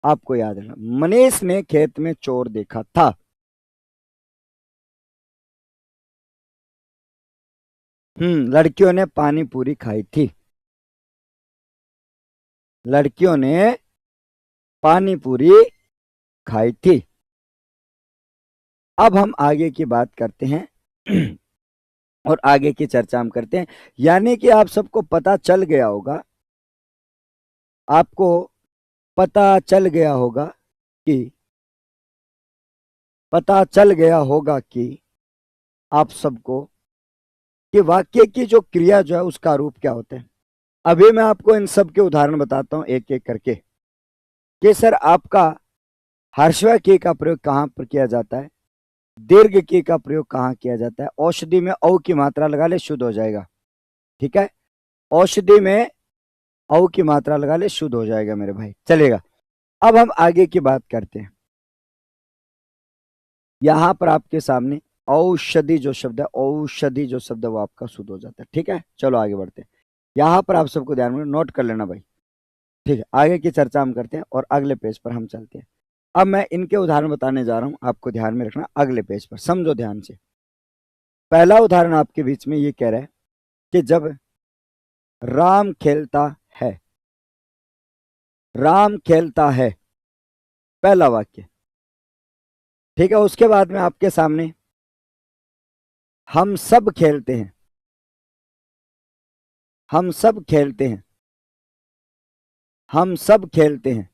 आपको याद है, मनीष ने खेत में चोर देखा था। लड़कियों ने पानी पूरी खाई थी। लड़कियों ने पानी पूरी खाई थी। अब हम आगे की बात करते हैं और आगे की चर्चा हम करते हैं। यानी कि आप सबको पता चल गया होगा, आपको पता चल गया होगा कि आप सबको कि वाक्य की जो क्रिया जो है उसका रूप क्या होता है। अभी मैं आपको इन सब के उदाहरण बताता हूं एक एक करके कि सर आपका हर्षवा की का प्रयोग कहां पर किया जाता है, दीर्घ की का प्रयोग कहां किया जाता है। औषधि में औ की मात्रा लगा ले, शुद्ध हो जाएगा। ठीक है, औषधि में औ की मात्रा लगा ले, शुद्ध हो जाएगा मेरे भाई, चलेगा। अब हम आगे की बात करते हैं। यहां पर आपके सामने औषधि जो शब्द है, औषधि जो शब्द है वो आपका शुद्ध हो जाता है। ठीक है, चलो आगे बढ़ते हैं। यहां पर आप सबको ध्यान में नोट कर लेना भाई। ठीक है, आगे की चर्चा हम करते हैं और अगले पेज पर हम चलते हैं। अब मैं इनके उदाहरण बताने जा रहा हूं, आपको ध्यान में रखना, अगले पेज पर समझो ध्यान से। पहला उदाहरण आपके बीच में ये कह रहा है कि जब राम खेलता है, राम खेलता है, पहला वाक्य। ठीक है, उसके बाद में आपके सामने हम सब खेलते हैं, हम सब खेलते हैं, हम सब खेलते हैं,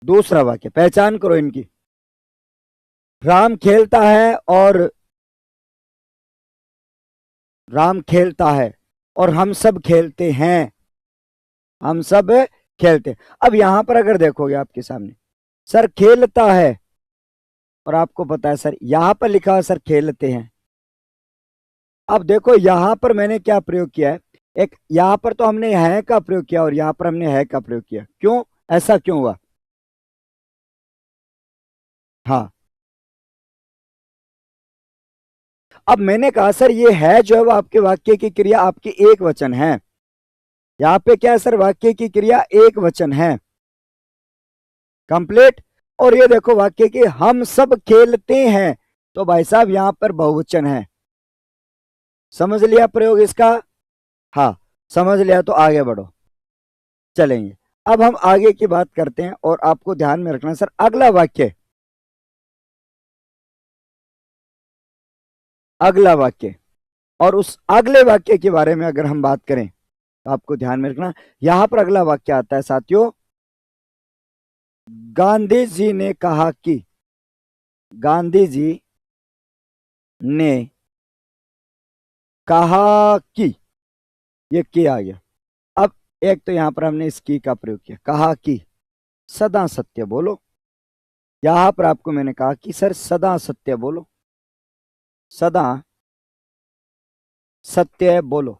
दूसरा वाक्य। पहचान करो इनकी। राम खेलता है और राम खेलता है और हम सब खेलते हैं, हम सब खेलते हैं। अब यहां पर अगर देखोगे आपके सामने सर खेलता है, और आपको पता है सर यहां पर लिखा है सर खेलते हैं। अब देखो यहां पर मैंने क्या प्रयोग किया है, एक यहां पर तो हमने है का प्रयोग किया और यहां पर हमने है का प्रयोग किया। क्यों, ऐसा क्यों हुआ? हाँ, अब मैंने कहा सर ये है जो है वो आपके वाक्य की क्रिया आपकी एक वचन है। यहाँ पे क्या है सर, वाक्य की क्रिया एक वचन है, कंप्लीट। और ये देखो वाक्य की हम सब खेलते हैं, तो भाई साहब यहां पर बहुवचन है। समझ लिया प्रयोग इसका? हाँ, समझ लिया तो आगे बढ़ो, चलेंगे। अब हम आगे की बात करते हैं और आपको ध्यान में रखना सर अगला वाक्य, अगला वाक्य और उस अगले वाक्य के बारे में अगर हम बात करें तो आपको ध्यान में रखना। यहां पर अगला वाक्य आता है साथियों, गांधी जी ने कहा कि, गांधी जी ने कहा कि, ये की आ गया। अब एक तो यहां पर हमने इस की का प्रयोग किया, कहा कि सदा सत्य बोलो। यहां पर आपको मैंने कहा कि सर सदा सत्य बोलो, सदा सत्य बोलो।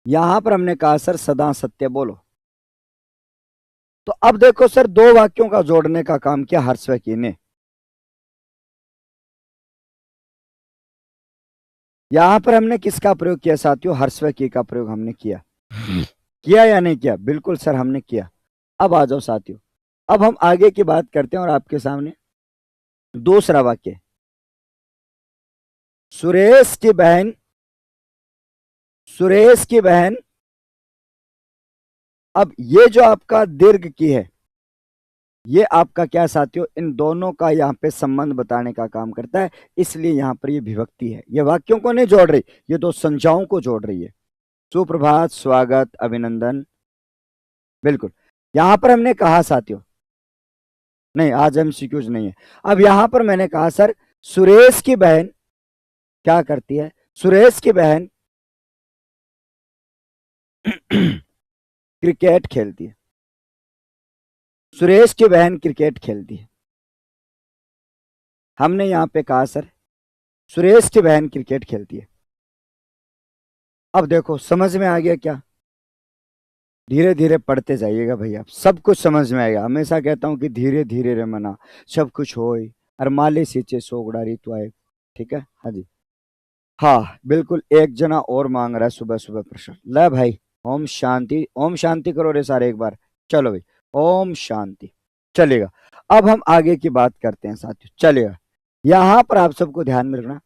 यहां पर हमने कहा सर सदा सत्य बोलो। तो अब देखो सर दो वाक्यों का जोड़ने का काम किया हर्षवकी ने। यहां पर हमने किसका प्रयोग किया साथियों, हर्षवकी का प्रयोग हमने किया। किया या नहीं किया? बिल्कुल सर हमने किया। अब आ जाओ साथियों, अब हम आगे की बात करते हैं और आपके सामने दूसरा वाक्य, सुरेश की बहन, सुरेश की बहन। अब ये जो आपका दीर्घ की है, ये आपका क्या साथियों, इन दोनों का यहाँ पे संबंध बताने का काम करता है, इसलिए यहाँ पर ये विभक्ति है। ये वाक्यों को नहीं जोड़ रही, ये दो संज्ञाओं को जोड़ रही है। सुप्रभात, स्वागत, अभिनंदन, बिल्कुल। यहां पर हमने कहा साथियों, नहीं आज एमसीक्यूज नहीं है। अब यहां पर मैंने कहा सर सुरेश की बहन क्या करती है, सुरेश की बहन क्रिकेट खेलती है। सुरेश की बहन क्रिकेट खेलती है। हमने यहां पे कहा सर सुरेश की बहन क्रिकेट खेलती है। अब देखो समझ में आ गया क्या? धीरे धीरे पढ़ते जाइएगा भाई, आप सब कुछ समझ में आएगा। हमेशा कहता हूं कि धीरे धीरे रे मना सब कुछ होए, और माले सींचे सोगड़ा ऋतु आए। ठीक है, हाँ जी। हाँ बिल्कुल, एक जना और मांग रहा है सुबह सुबह प्रश्न। ले भाई, ओम शांति, ओम शांति करो रे सारे एक बार। चलो भाई, ओम शांति। चलेगा। अब हम आगे की बात करते हैं साथियों, चलेगा। यहां पर आप सबको ध्यान में रखना,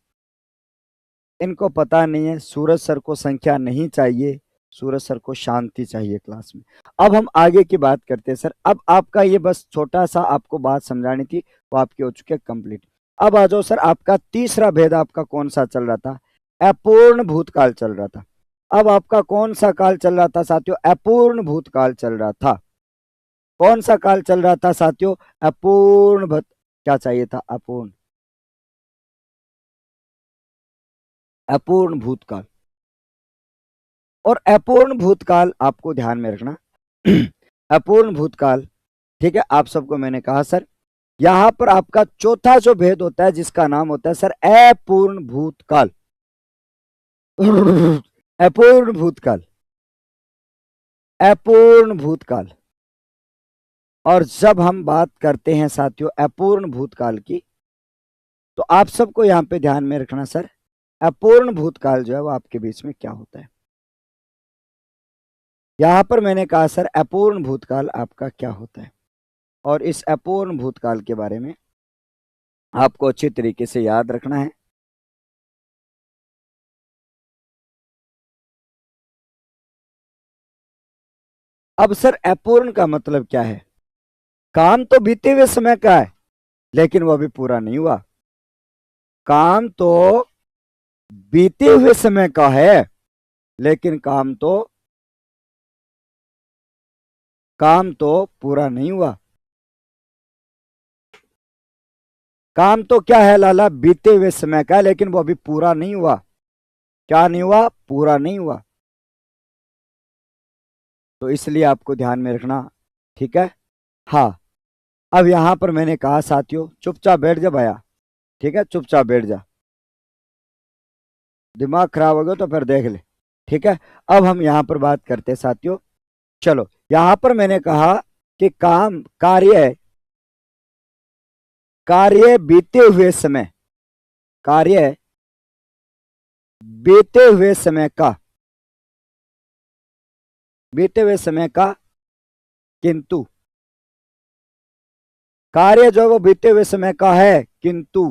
इनको पता नहीं है सूरज सर को संख्या नहीं चाहिए, सूरज सर को शांति चाहिए क्लास में। अब हम आगे की बात करते हैं सर। अब आपका ये बस छोटा सा आपको बात समझानी थी, वो आपकी हो चुकी है कंप्लीट। अब आ जाओ सर, आपका तीसरा भेद आपका कौन सा चल रहा था? अपूर्ण भूतकाल चल रहा था। अब आपका कौन सा काल चल रहा था साथियों? अपूर्ण भूतकाल चल रहा था। कौन सा काल चल रहा था साथियों? अपूर्ण भूत, क्या चाहिए था? अपूर्ण, अपूर्ण भूतकाल। और अपूर्ण भूतकाल आपको ध्यान में रखना। अपूर्ण भूतकाल, ठीक है, आप सबको मैंने कहा सर, यहां पर आपका चौथा जो भेद होता है जिसका नाम होता है सर अपूर्ण भूतकाल। अपूर्ण भूतकाल, अपूर्ण भूतकाल। और जब हम बात करते हैं साथियों अपूर्ण भूतकाल की, तो आप सबको यहां पे ध्यान में रखना सर, अपूर्ण भूतकाल जो है वो आपके बीच में क्या होता है। यहां पर मैंने कहा सर अपूर्ण भूतकाल आपका क्या होता है, और इस अपूर्ण भूतकाल के बारे में आपको अच्छी तरीके से याद रखना है। अब सर अपूर्ण का मतलब क्या है? काम तो बीते हुए समय का है, लेकिन वो अभी पूरा नहीं हुआ। काम तो बीते हुए समय का है, लेकिन काम तो पूरा नहीं हुआ। काम तो क्या है लाला? बीते हुए समय का है, लेकिन वो अभी पूरा नहीं हुआ। क्या नहीं हुआ? पूरा नहीं हुआ। तो इसलिए आपको ध्यान में रखना, ठीक है। हाँ, अब यहां पर मैंने कहा साथियों चुपचाप बैठ जा भैया, ठीक है, चुपचाप बैठ जा। दिमाग खराब हो गया तो फिर देख ले, ठीक है। अब हम यहां पर बात करते हैं साथियों। चलो, यहां पर मैंने कहा कि काम, कार्य, कार्य बीते हुए समय, कार्य बीते हुए समय का, बीते हुए समय का, किंतु कार्य जो है वो बीते हुए समय का है, किंतु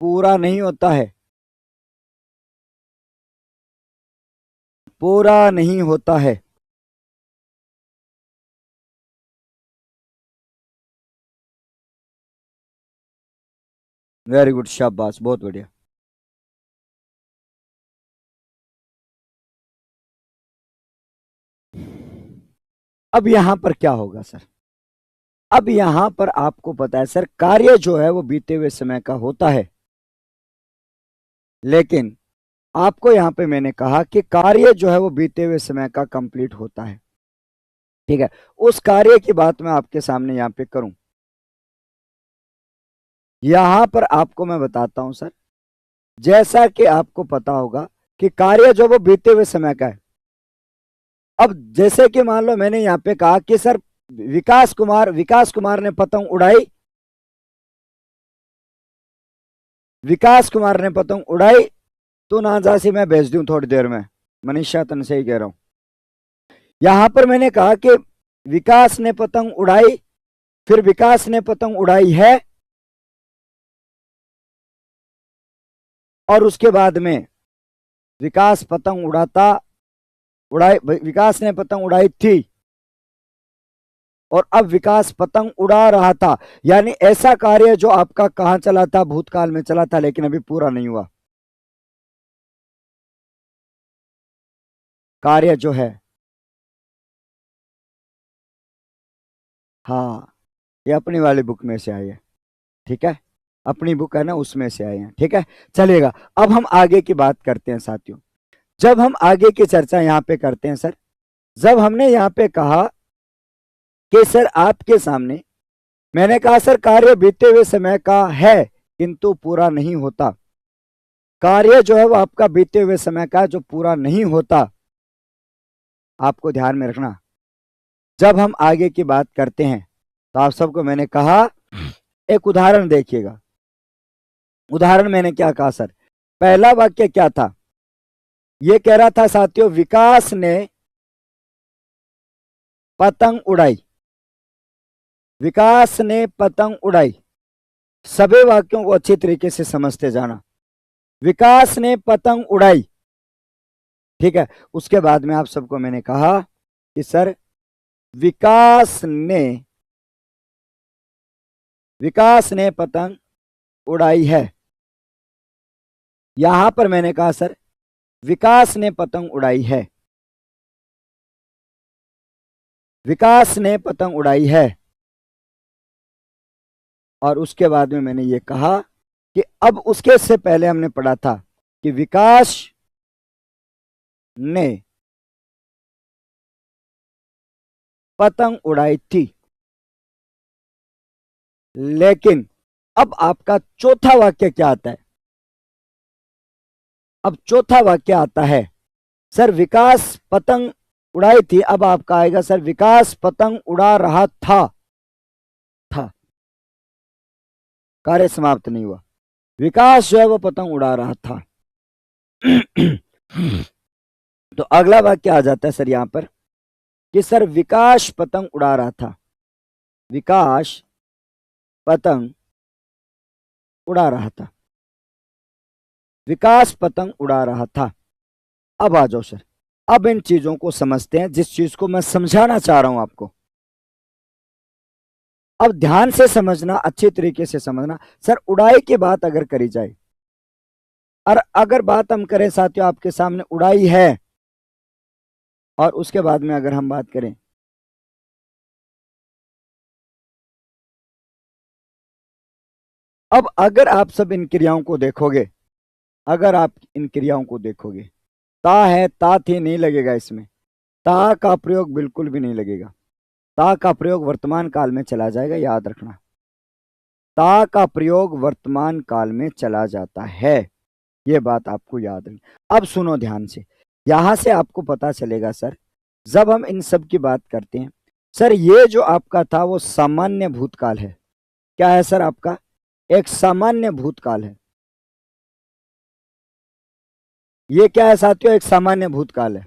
पूरा नहीं होता है, पूरा नहीं होता है। वेरी गुड, शाबाश, बहुत बढ़िया। अब यहां पर क्या होगा सर? अब यहां पर आपको पता है सर कार्य जो है वो बीते हुए समय का होता है, लेकिन आपको यहां पे मैंने कहा कि कार्य जो है वो बीते हुए समय का कंप्लीट होता है, ठीक है। उस कार्य की बात मैं आपके सामने यहां पे करूं, यहां पर आपको मैं बताता हूं सर। जैसा कि आपको पता होगा कि कार्य जो वो बीते हुए समय का है। अब जैसे कि मान लो मैंने यहां पे कहा कि सर विकास कुमार ने पतंग उड़ाई, विकास कुमार ने पतंग उड़ाई, तो ना जासी मैं भेज दूं थोड़ी देर में। मनीषा तन से ही कह रहा हूं। यहां पर मैंने कहा कि विकास ने पतंग उड़ाई, फिर विकास ने पतंग उड़ाई है, और उसके बाद में विकास पतंग उड़ाता, उड़ाई, विकास ने पतंग उड़ाई थी, और अब विकास पतंग उड़ा रहा था। यानी ऐसा कार्य जो आपका कहां चला था? भूतकाल में चला था, लेकिन अभी पूरा नहीं हुआ। कार्य जो है, हाँ, ये अपनी वाली बुक में से आई है, ठीक है। अपनी बुक है ना उसमें से आए हैं, ठीक है, चलेगा। अब हम आगे की बात करते हैं साथियों। जब हम आगे की चर्चा यहाँ पे करते हैं सर, जब हमने यहाँ पे कहा कि सर आपके सामने, मैंने कहा सर कार्य बीते हुए समय का है किंतु पूरा नहीं होता। कार्य जो है वो आपका बीते हुए समय का जो पूरा नहीं होता, आपको ध्यान में रखना। जब हम आगे की बात करते हैं तो आप सबको मैंने कहा, एक उदाहरण देखिएगा। उदाहरण मैंने क्या कहा सर, पहला वाक्य क्या था, ये कह रहा था साथियों, विकास ने पतंग उड़ाई। विकास ने पतंग उड़ाई। सभी वाक्यों को अच्छी तरीके से समझते जाना। विकास ने पतंग उड़ाई, ठीक है। उसके बाद में आप सबको मैंने कहा कि सर विकास ने पतंग उड़ाई है। यहां पर मैंने कहा सर विकास ने पतंग उड़ाई है। विकास ने पतंग उड़ाई है। और उसके बाद में मैंने ये कहा कि अब उसके से पहले हमने पढ़ा था कि विकास ने पतंग उड़ाई थी। लेकिन अब आपका चौथा वाक्य क्या आता है, अब चौथा वाक्य आता है सर विकास पतंग उड़ाई थी, अब आपका आएगा सर विकास पतंग उड़ा रहा था। कार्य समाप्त नहीं हुआ, विकास जो है वो पतंग उड़ा रहा था। तो अगला वाक्य आ जाता है सर यहां पर कि सर विकास पतंग उड़ा रहा था। विकास पतंग उड़ा रहा था। विकास पतंग उड़ा रहा था। अब आ जाओ सर, अब इन चीजों को समझते हैं, जिस चीज को मैं समझाना चाह रहा हूं आपको। अब ध्यान से समझना, अच्छी तरीके से समझना। सर उड़ाई की बात अगर करी जाए, और अगर बात हम करें साथियों, आपके सामने उड़ाई है, और उसके बाद में अगर हम बात करें, अब अगर आप सब इन क्रियाओं को देखोगे, अगर आप इन क्रियाओं को देखोगे, ता है, ता थी नहीं लगेगा इसमें, ता का प्रयोग बिल्कुल भी नहीं लगेगा। ता का प्रयोग वर्तमान काल में चला जाएगा, याद रखना। ता का प्रयोग वर्तमान काल में चला जाता है, ये बात आपको याद रखनी। अब सुनो ध्यान से, यहां से आपको पता चलेगा सर, जब हम इन सब की बात करते हैं, सर ये जो आपका था वो सामान्य भूतकाल है। क्या है सर आपका, एक सामान्य भूतकाल है। ये क्या है साथियों, एक सामान्य भूतकाल है।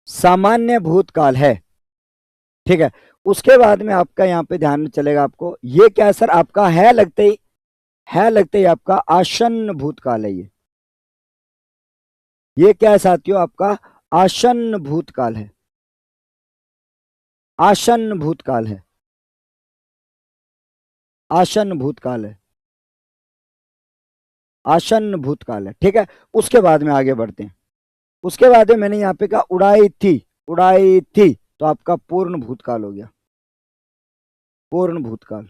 सामान्य भूतकाल है, ठीक है। उसके बाद में आपका यहाँ पे ध्यान में चलेगा आपको, ये क्या है सर आपका, है लगते ही आपका आसन्न भूतकाल है। ये क्या है साथियों, आपका आसन्न भूतकाल है। आसन्न भूतकाल है। आसन्न भूतकाल है। आसन्न भूतकाल है, ठीक है। उसके बाद में आगे बढ़ते हैं। उसके बाद में मैंने यहाँ पे कहा उड़ाई थी। उड़ाई थी तो आपका पूर्ण भूतकाल हो गया, पूर्ण भूतकाल।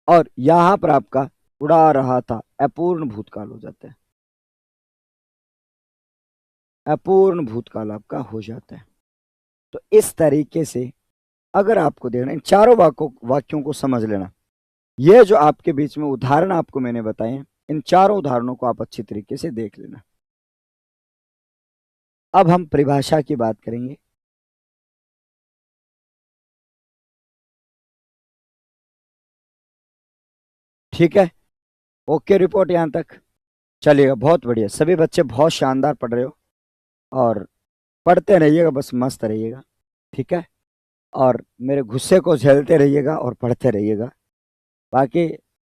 और यहां पर आपका उड़ा रहा था, अपूर्ण भूतकाल हो जाता है। अपूर्ण भूतकाल आपका हो जाता है। तो इस तरीके से अगर आपको देखना, इन चारों वाक्यों को समझ लेना। ये जो आपके बीच में उदाहरण आपको मैंने बताए हैं, इन चारों उदाहरणों को आप अच्छी तरीके से देख लेना। अब हम परिभाषा की बात करेंगे। ठीक है, ओके रिपोर्ट यहां तक चलिएगा, बहुत बढ़िया। सभी बच्चे बहुत शानदार पढ़ रहे हो, और पढ़ते रहिएगा, बस मस्त रहिएगा, ठीक है। और मेरे गुस्से को झेलते रहिएगा और पढ़ते रहिएगा। बाकी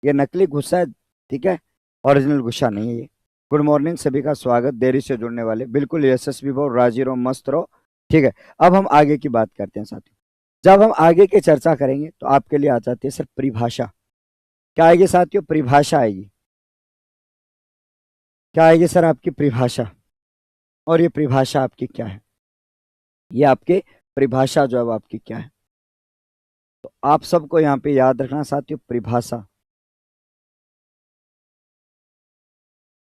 ये नकली गुस्सा है, ठीक है, ओरिजिनल गुस्सा नहीं है ये। गुड मॉर्निंग, सभी का स्वागत। देरी से जुड़ने वाले बिल्कुल यशस्वी रहो, राजी रहो, मस्त रहो, ठीक है। अब हम आगे की बात करते हैं साथियों। जब हम आगे की चर्चा करेंगे तो आपके लिए आ जाती है सर परिभाषा। क्या आएगी साथियों, परिभाषा आएगी। क्या आएगी सर आपकी परिभाषा। और ये परिभाषा आपकी क्या है, ये आपके परिभाषा जो है वो आपकी क्या है। तो आप सबको यहाँ पे याद रखना साथियों, परिभाषा,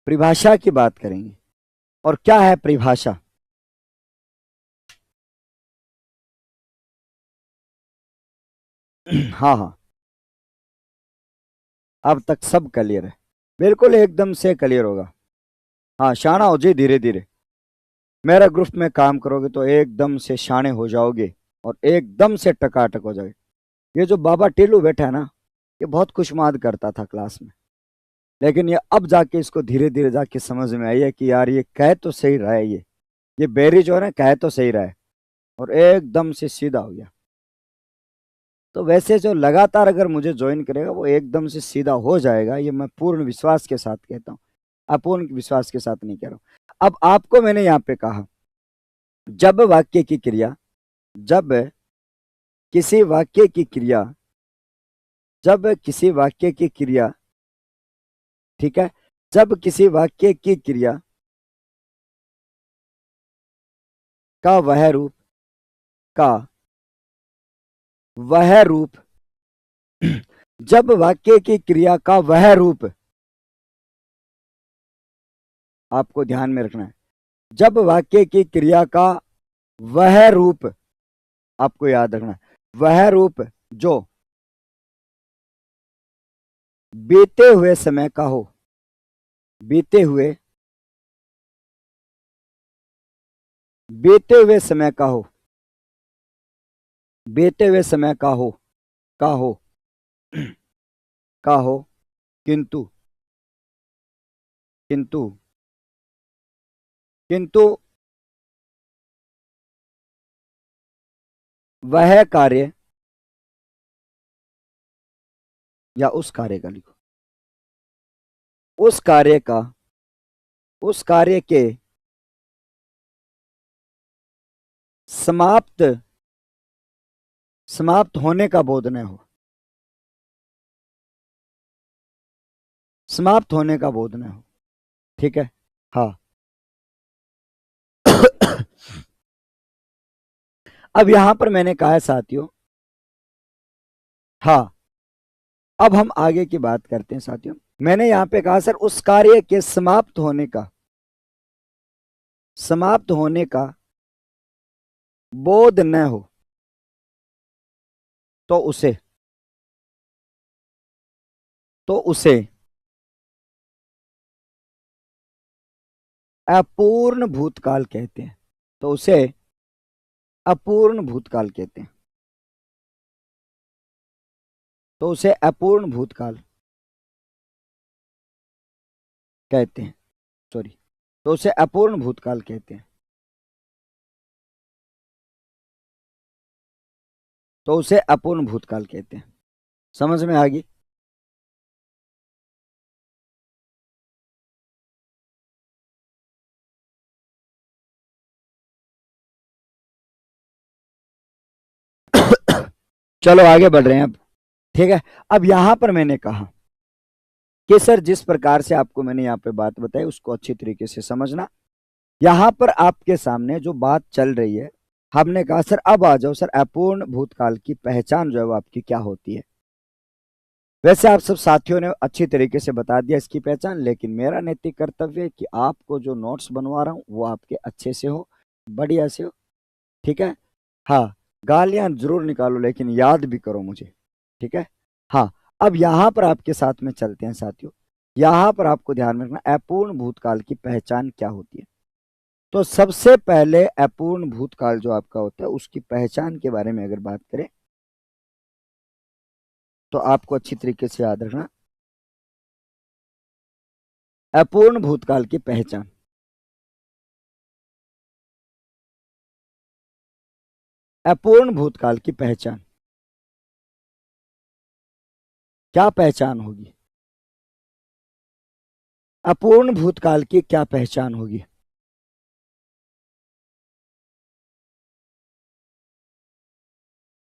परिभाषा की बात करेंगे। और क्या है परिभाषा? हाँ हाँ, अब तक सब क्लियर है, बिल्कुल एकदम से क्लियर होगा। हाँ, शाना हो जी धीरे धीरे, मेरा ग्रुप में काम करोगे तो एकदम से शाने हो जाओगे और एकदम से टकाटक हो जाओगे। ये जो बाबा टीलू बैठा है ना, ये बहुत खुशमाद करता था क्लास में, लेकिन ये अब जाके इसको धीरे धीरे जाके समझ में आई है कि यार ये कह तो सही रहा है, ये बेरी जो है ना कह तो सही रहा है, और एकदम से सीधा हो गया। तो वैसे जो लगातार अगर मुझे ज्वाइन करेगा वो एकदम से सीधा हो जाएगा, ये मैं पूर्ण विश्वास के साथ कहता हूँ, अपूर्ण विश्वास के साथ नहीं कह रहा हूँ। अब आपको मैंने यहाँ पे कहा, जब वाक्य की क्रिया, जब किसी वाक्य की क्रिया, जब किसी वाक्य की क्रिया, ठीक है, जब किसी वाक्य की क्रिया का वह रूप, का वह रूप, जब वाक्य की क्रिया का वह रूप, आपको ध्यान में रखना है, जब वाक्य की क्रिया का वह रूप, आपको याद रखना है, वह रूप जो बीते हुए समय का हो, बीते हुए, बीते हुए समय का हो, बीते हुए समय का हो, का हो, का हो, किंतु, किंतु, किंतु वह कार्य, या उस कार्य का लिखो, उस कार्य का, उस कार्य के समाप्त, समाप्त होने का बोध न हो, समाप्त होने का बोध न हो, ठीक है। हाँ। अब यहां पर मैंने कहा है साथियों, हाँ, अब हम आगे की बात करते हैं साथियों। मैंने यहां पे कहा सर उस कार्य के समाप्त होने का, समाप्त होने का बोध न हो, तो उसे, तो उसे अपूर्ण भूतकाल कहते हैं, तो उसे अपूर्ण भूतकाल कहते हैं, तो उसे अपूर्ण भूतकाल कहते हैं, सॉरी, तो उसे अपूर्ण भूतकाल कहते हैं, तो उसे अपूर्ण भूतकाल कहते हैं। समझ में आ गई? चलो आगे बढ़ रहे हैं अब, ठीक है। अब यहां पर मैंने कहा कि सर जिस प्रकार से आपको मैंने यहाँ पे बात बताई उसको अच्छी तरीके से समझना। यहां पर आपके सामने जो बात चल रही है, हमने कहा सर अब आ जाओ सर, अपूर्ण भूतकाल की पहचान जो है वो आपकी क्या होती है। वैसे आप सब साथियों ने अच्छी तरीके से बता दिया इसकी पहचान, लेकिन मेरा नैतिक कर्तव्य है कि आपको जो नोट्स बनवा रहा हूँ वो आपके अच्छे से हो, बढ़िया से हो, ठीक है। हाँ, गालियां जरूर निकालो लेकिन याद भी करो मुझे, ठीक है। हाँ, अब यहां पर आपके साथ में चलते हैं साथियों। यहां पर आपको ध्यान में रखना अपूर्ण भूतकाल की पहचान क्या होती है। तो सबसे पहले अपूर्ण भूतकाल जो आपका होता है उसकी पहचान के बारे में अगर बात करें तो आपको अच्छी तरीके से याद रखना, अपूर्ण भूतकाल की पहचान, अपूर्ण भूतकाल की पहचान, क्या पहचान होगी? अपूर्ण भूतकाल की क्या पहचान होगी?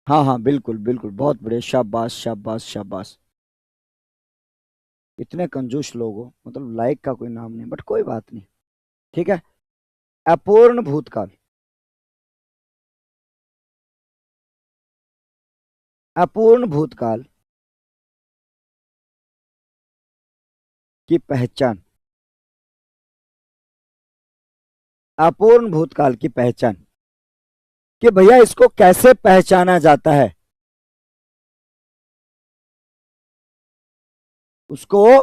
हाँ हाँ, बिल्कुल बिल्कुल, बहुत बढ़िया, शाबाश शाबाश शाबाश। इतने कंजूस लोग हो, मतलब लाइक का कोई नाम नहीं, बट कोई बात नहीं, ठीक है। अपूर्ण भूतकाल, अपूर्ण भूतकाल की पहचान। अपूर्ण भूतकाल की पहचान कि भैया इसको कैसे पहचाना जाता है, उसको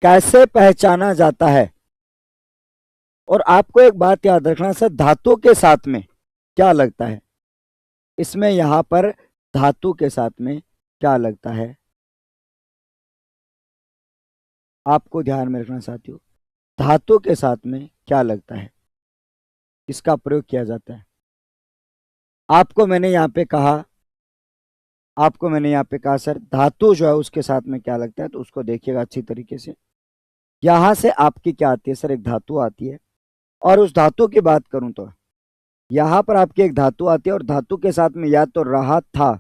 कैसे पहचाना जाता है। और आपको एक बात याद रखना सर, धातु के साथ में क्या लगता है, इसमें यहां पर धातु के साथ में क्या लगता है, आपको ध्यान में रखना साथियों। धातु के साथ में क्या लगता है, इसका प्रयोग किया जाता है। आपको मैंने यहां पे कहा, आपको मैंने यहाँ पे कहा सर धातु जो है उसके साथ में क्या लगता है, तो उसको देखिएगा अच्छी तरीके से। यहां से आपकी क्या आती है सर, एक धातु आती है। और उस धातु की बात करूं तो यहां पर आपकी एक धातु आती है, और धातु के साथ में या तो रहा था,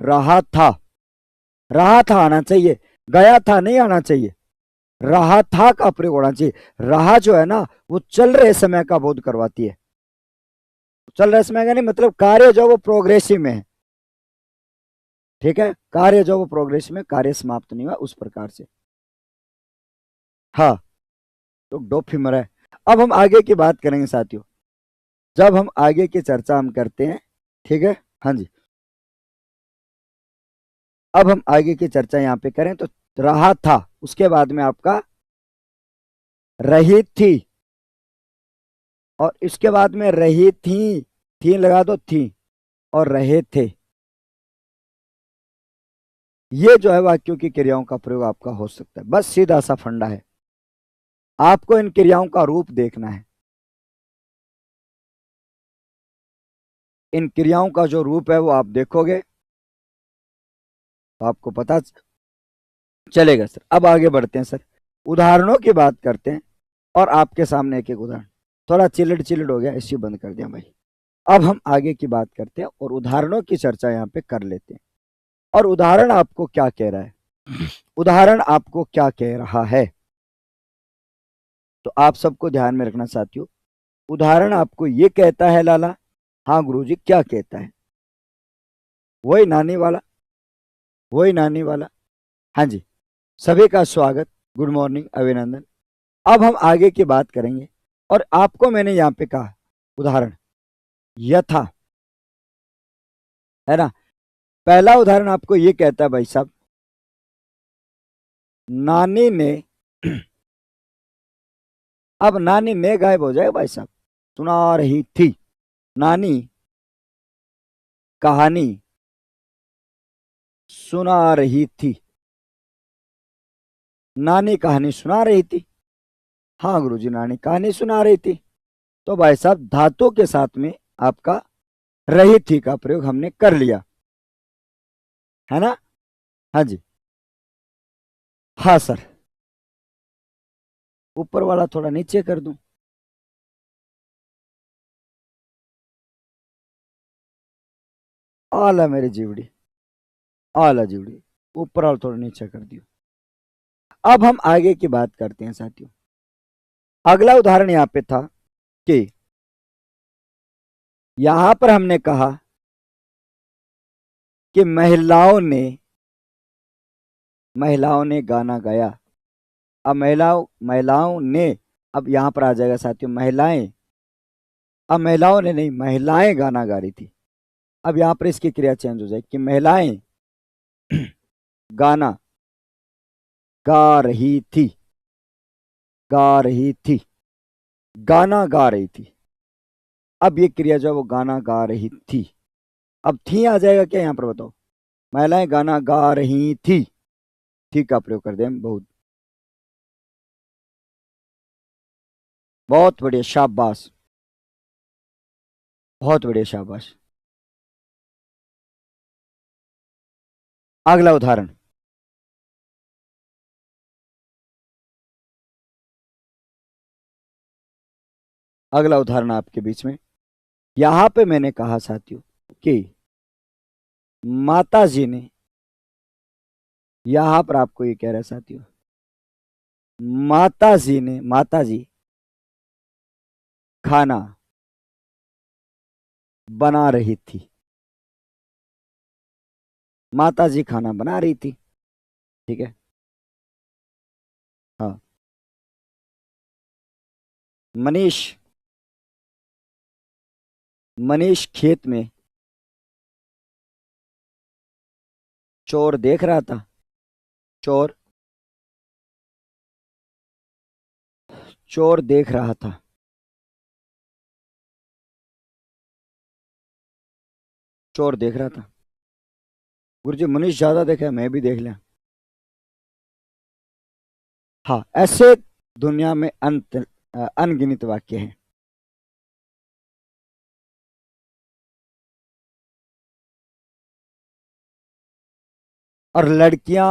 रहा था, रहा था आना चाहिए, गया था नहीं आना चाहिए, रहा था का प्रयोग होना चाहिए। रहा जो है ना वो चल रहे समय का बोध करवाती है। चल रहे समय का नहीं मतलब कार्य जो वो प्रोग्रेसिव में है, ठीक है, कार्य जो वो प्रोग्रेसिव में, कार्य समाप्त नहीं हुआ उस प्रकार से। हाँ, तो डोफिमर है। अब हम आगे की बात करेंगे साथियों, जब हम आगे की चर्चा हम करते हैं, ठीक है। हाँ जी, अब हम आगे की चर्चा यहाँ पे करें तो रहा था, उसके बाद में आपका रही थी, और इसके बाद में रही थी लगा दो थी, और रहे थे। ये जो है वाक्यों की क्रियाओं का प्रयोग आपका हो सकता है। बस सीधा सा फंडा है, आपको इन क्रियाओं का रूप देखना है। इन क्रियाओं का जो रूप है वो आप देखोगे तो आपको पता चलेगा सर। अब आगे बढ़ते हैं सर, उदाहरणों की बात करते हैं, और आपके सामने एक एक उदाहरण। थोड़ा चिल्ड चिल्ड हो गया, इसी बंद कर दिया भाई। अब हम आगे की बात करते हैं और उदाहरणों की चर्चा यहाँ पे कर लेते हैं। और उदाहरण आपको क्या कह रहा है, उदाहरण आपको क्या कह रहा है, तो आप सबको ध्यान में रखना साथियों। उदाहरण आपको ये कहता है लाला, हाँ गुरुजी क्या कहता है, वही नानी वाला, वही नानी वाला। हाँ जी, सभी का स्वागत, गुड मॉर्निंग, अभिनंदन। अब हम आगे की बात करेंगे, और आपको मैंने यहाँ पे कहा उदाहरण यथा, है ना। पहला उदाहरण आपको ये कहता है भाई साहब, नानी ने, अब नानी ने गायब हो जाएगा भाई साहब, सुना रही थी, नानी कहानी सुना रही थी, नानी कहानी सुना रही थी। हाँ गुरुजी नानी कहानी सुना रही थी। तो भाई साहब धातु के साथ में आपका रही थी का प्रयोग हमने कर लिया, है ना। हाँ जी, हाँ सर, ऊपर वाला थोड़ा नीचे कर दूं, आला मेरी जीवड़ी, आला जीवड़ी, ऊपर वाला थोड़ा नीचे कर दियो। अब हम आगे की बात करते हैं साथियों। अगला उदाहरण यहाँ पे था कि यहां पर हमने कहा कि महिलाओं ने गाना गाया। अब महिलाओं महिलाओं ने, अब यहां पर आ जाएगा साथियों महिलाएं, अब महिलाओं ने नहीं, महिलाएं गाना गा रही थी। अब यहां पर इसकी क्रिया चेंज हो जाएगी कि महिलाएं गाना गा रही थी, गा रही थी, गाना गा रही थी। अब ये क्रिया जो है वो गाना गा रही थी, अब थी आ जाएगा क्या यहां पर बताओ, महिलाएं गाना गा रही थी का प्रयोग कर दें बहुत, बहुत बढ़िया शाबाश, बहुत बढ़िया शाबाश। अगला उदाहरण, अगला उदाहरण आपके बीच में, यहां पे मैंने कहा साथियों कि माता जी ने, यहां पर आपको ये कह रहा है साथियों, माता जी ने, माता जी खाना बना रही थी, माता जी खाना बना रही थी। ठीक है। हाँ। मनीष मनीष खेत में चोर देख रहा था। चोर चोर देख रहा था। चोर देख रहा था। गुरुजी मनीष ज्यादा देखा, मैं भी देख लिया। हाँ, ऐसे दुनिया में अनगिनत वाक्य हैं। और लड़कियां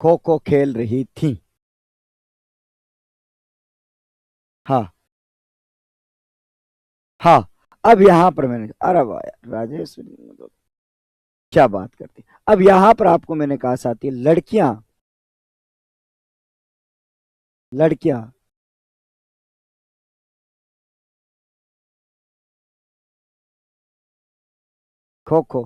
खो खो खेल रही थीं। हाँ। हाँ। अब यहां पर मैंने, अरे वाह यार, राजेश मतलब क्या बात करती। अब यहां पर आपको मैंने कहा साथी, लड़कियां लड़कियां खो खो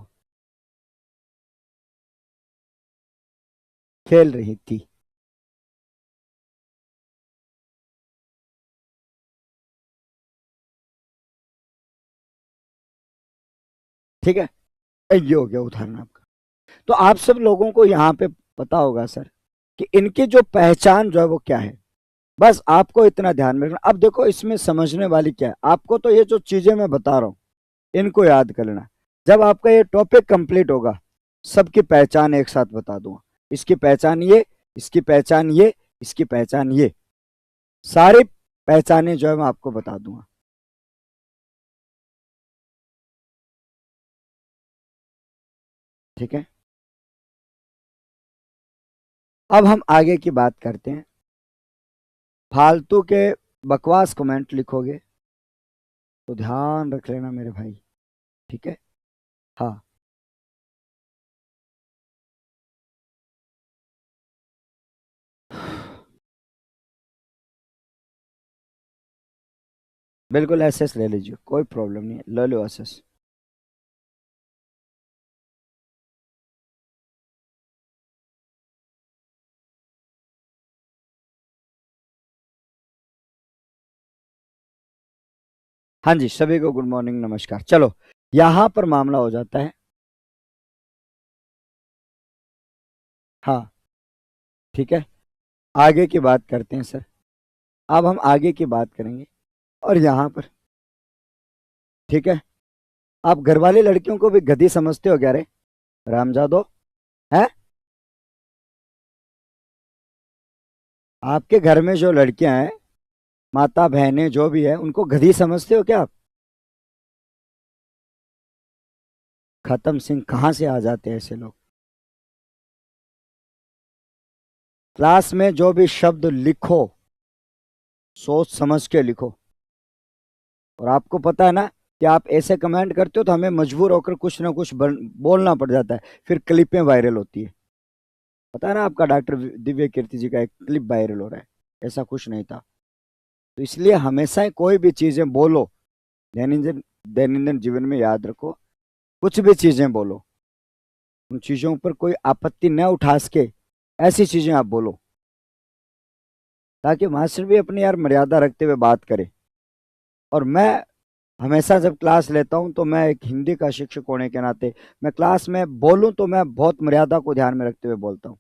खेल रही थी। ठीक है। ये हो गया उदाहरण आपका। तो आप सब लोगों को यहाँ पे पता होगा सर कि इनकी जो पहचान जो है वो क्या है। बस आपको इतना ध्यान में रखना। अब देखो इसमें समझने वाली क्या है, आपको तो ये जो चीजें मैं बता रहा हूँ इनको याद कर लेना। जब आपका ये टॉपिक कंप्लीट होगा, सबकी पहचान एक साथ बता दूंगा। इसकी पहचान ये, इसकी पहचान ये, इसकी पहचान ये, सारी पहचानें जो है मैं आपको बता दूंगा। ठीक है। अब हम आगे की बात करते हैं। फालतू के बकवास कमेंट लिखोगे तो ध्यान रख लेना मेरे भाई। ठीक है। हाँ। बिल्कुल एसएस ले लीजिए, कोई प्रॉब्लम नहीं है, ले लो एसएस। हाँ जी, सभी को गुड मॉर्निंग, नमस्कार। चलो, यहां पर मामला हो जाता है। हाँ। ठीक है। आगे की बात करते हैं सर। अब हम आगे की बात करेंगे। और यहां पर, ठीक है, आप घर वाली लड़कियों को भी गधी समझते हो क्या रे रामजादो? है? आपके घर में जो लड़कियां हैं, माता बहनें जो भी है, उनको गधी समझते हो क्या आप? खत्म सिंह, कहाँ से आ जाते हैं ऐसे लोग? क्लास में जो भी शब्द लिखो, सोच समझ के लिखो। और आपको पता है ना कि आप ऐसे कमेंट करते हो तो हमें मजबूर होकर कुछ ना कुछ बोलना पड़ जाता है, फिर क्लिपें वायरल होती है। पता है ना, आपका डॉक्टर दिव्य कीर्ति जी का एक क्लिप वायरल हो रहा है। ऐसा कुछ नहीं था। तो इसलिए हमेशा ही कोई भी चीजें बोलो, दैनंदिन दैनंदिन जीवन में याद रखो, कुछ भी चीजें बोलो, उन चीजों पर कोई आपत्ति न उठा सके, ऐसी चीजें आप बोलो, ताकि मास्टर भी अपनी यार मर्यादा रखते हुए बात करे। और मैं हमेशा जब क्लास लेता हूं तो मैं एक हिंदी का शिक्षक होने के नाते, मैं क्लास में बोलूं तो मैं बहुत मर्यादा को ध्यान में रखते हुए बोलता हूं।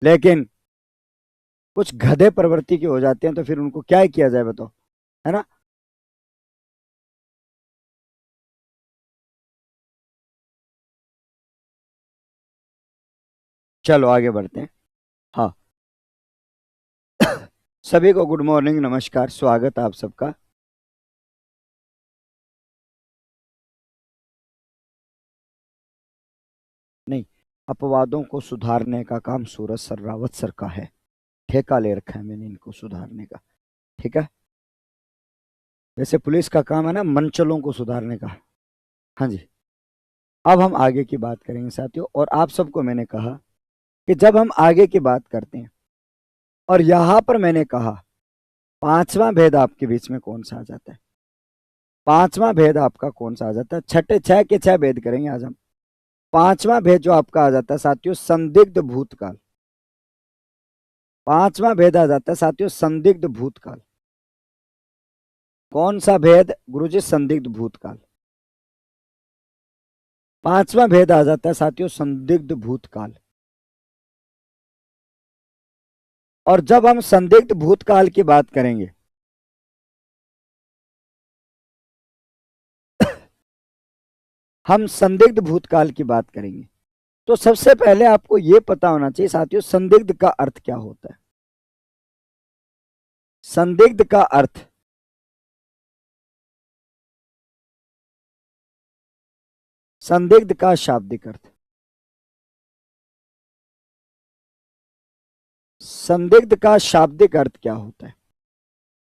लेकिन कुछ गधे प्रवृत्ति के हो जाते हैं तो फिर उनको क्या ही किया जाए बताओ, है ना? चलो आगे बढ़ते हैं। हाँ। सभी को गुड मॉर्निंग, नमस्कार, स्वागत है आप सबका। नहीं, अपवादों को सुधारने का काम सूरज सर, रावत सर का है। ठेका ले रखा है मैंने इनको सुधारने का। ठीक है। जैसे पुलिस का काम है ना मनचलों को सुधारने का। हाँ जी। अब हम आगे की बात करेंगे साथियों, और आप सबको मैंने कहा कि जब हम आगे की बात करते हैं, और यहां पर मैंने कहा पांचवा भेद आपके बीच में कौन सा आ जाता है? पांचवा भेद आपका कौन सा आ जाता है? छठे छह के छह भेद करेंगे आज हम। पांचवा भेद जो आपका आ जाता है साथियों संदिग्ध भूतकाल। पांचवा भेद आ जाता है साथियों संदिग्ध भूतकाल। कौन सा भेद गुरुजी? संदिग्ध भूतकाल। पांचवा भेद आ जाता है साथियों संदिग्ध भूतकाल। और जब हम संदिग्ध भूतकाल की बात करेंगे हम संदिग्ध भूतकाल की बात करेंगे तो सबसे पहले आपको यह पता होना चाहिए साथियों संदिग्ध का अर्थ क्या होता है। संदिग्ध का अर्थ संदिग्ध का शाब्दिक अर्थ संदिग्ध का शाब्दिक अर्थ क्या होता है?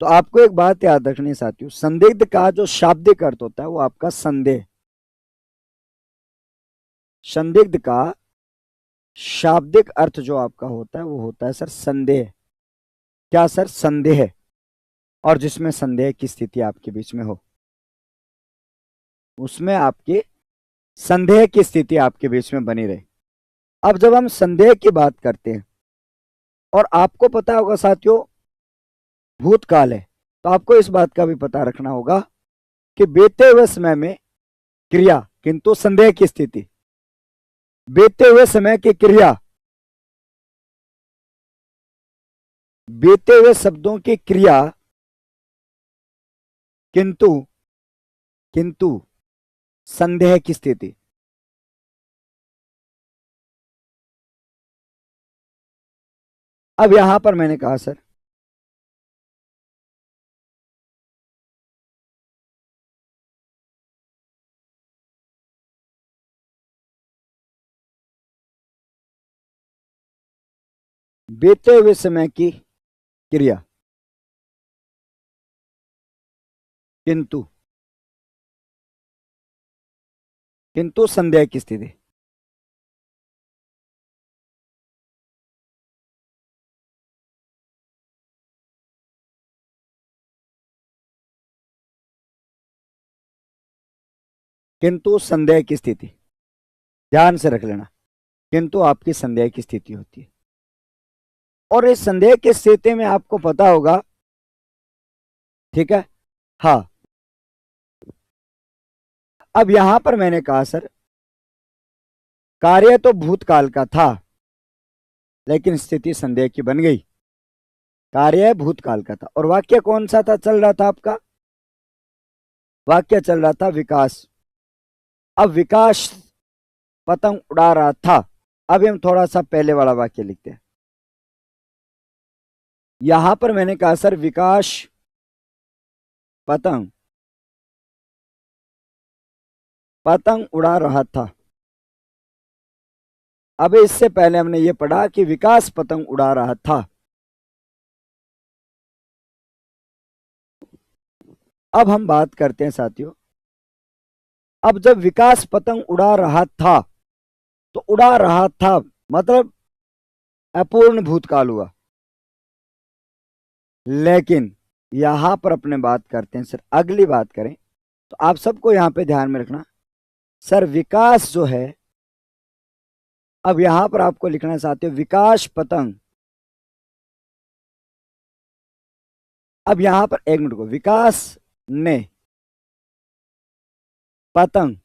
तो आपको एक बात याद रखनी है साथियों, संदिग्ध का जो शाब्दिक अर्थ होता है वो आपका संदेह। संदिग्ध का शाब्दिक अर्थ जो आपका होता है वो होता है सर संदेह। क्या सर? संदेह। और जिसमें संदेह की स्थिति आपके बीच में हो, उसमें आपकी संदेह की स्थिति आपके बीच में बनी रहे। अब जब हम संदेह की बात करते हैं और आपको पता होगा साथियों भूतकाल है, तो आपको इस बात का भी पता रखना होगा कि बीते हुए समय में क्रिया किंतु संदेह की स्थिति, बीते हुए समय की क्रिया, बीते हुए शब्दों की क्रिया किंतु किंतु संदेह की स्थिति। अब यहां पर मैंने कहा सर बीते हुए समय की क्रिया किंतु किंतु संदेह की स्थिति। किंतु संदेह की स्थिति ध्यान से रख लेना, किंतु आपकी संदेह की स्थिति होती है। और इस संदेह की स्थिति में आपको पता होगा, ठीक है, हाँ। अब यहां पर मैंने कहा सर कार्य तो भूतकाल का था लेकिन स्थिति संदेह की बन गई। कार्य भूतकाल का था और वाक्य कौन सा था चल रहा था आपका? वाक्य चल रहा था विकास। अब विकास पतंग उड़ा रहा था। अब हम थोड़ा सा पहले वाला वाक्य लिखते हैं। यहां पर मैंने कहा सर विकास पतंग पतंग उड़ा रहा था। अब इससे पहले हमने ये पढ़ा कि विकास पतंग उड़ा रहा था। अब हम बात करते हैं साथियों, अब जब विकास पतंग उड़ा रहा था तो उड़ा रहा था मतलब अपूर्ण भूतकाल हुआ। लेकिन यहां पर अपने बात करते हैं सर, अगली बात करें तो आप सबको यहां पे ध्यान में रखना सर विकास जो है, अब यहां पर आपको लिखना चाहते हो विकास पतंग। अब यहां पर एक मिनट को, विकास ने पतंग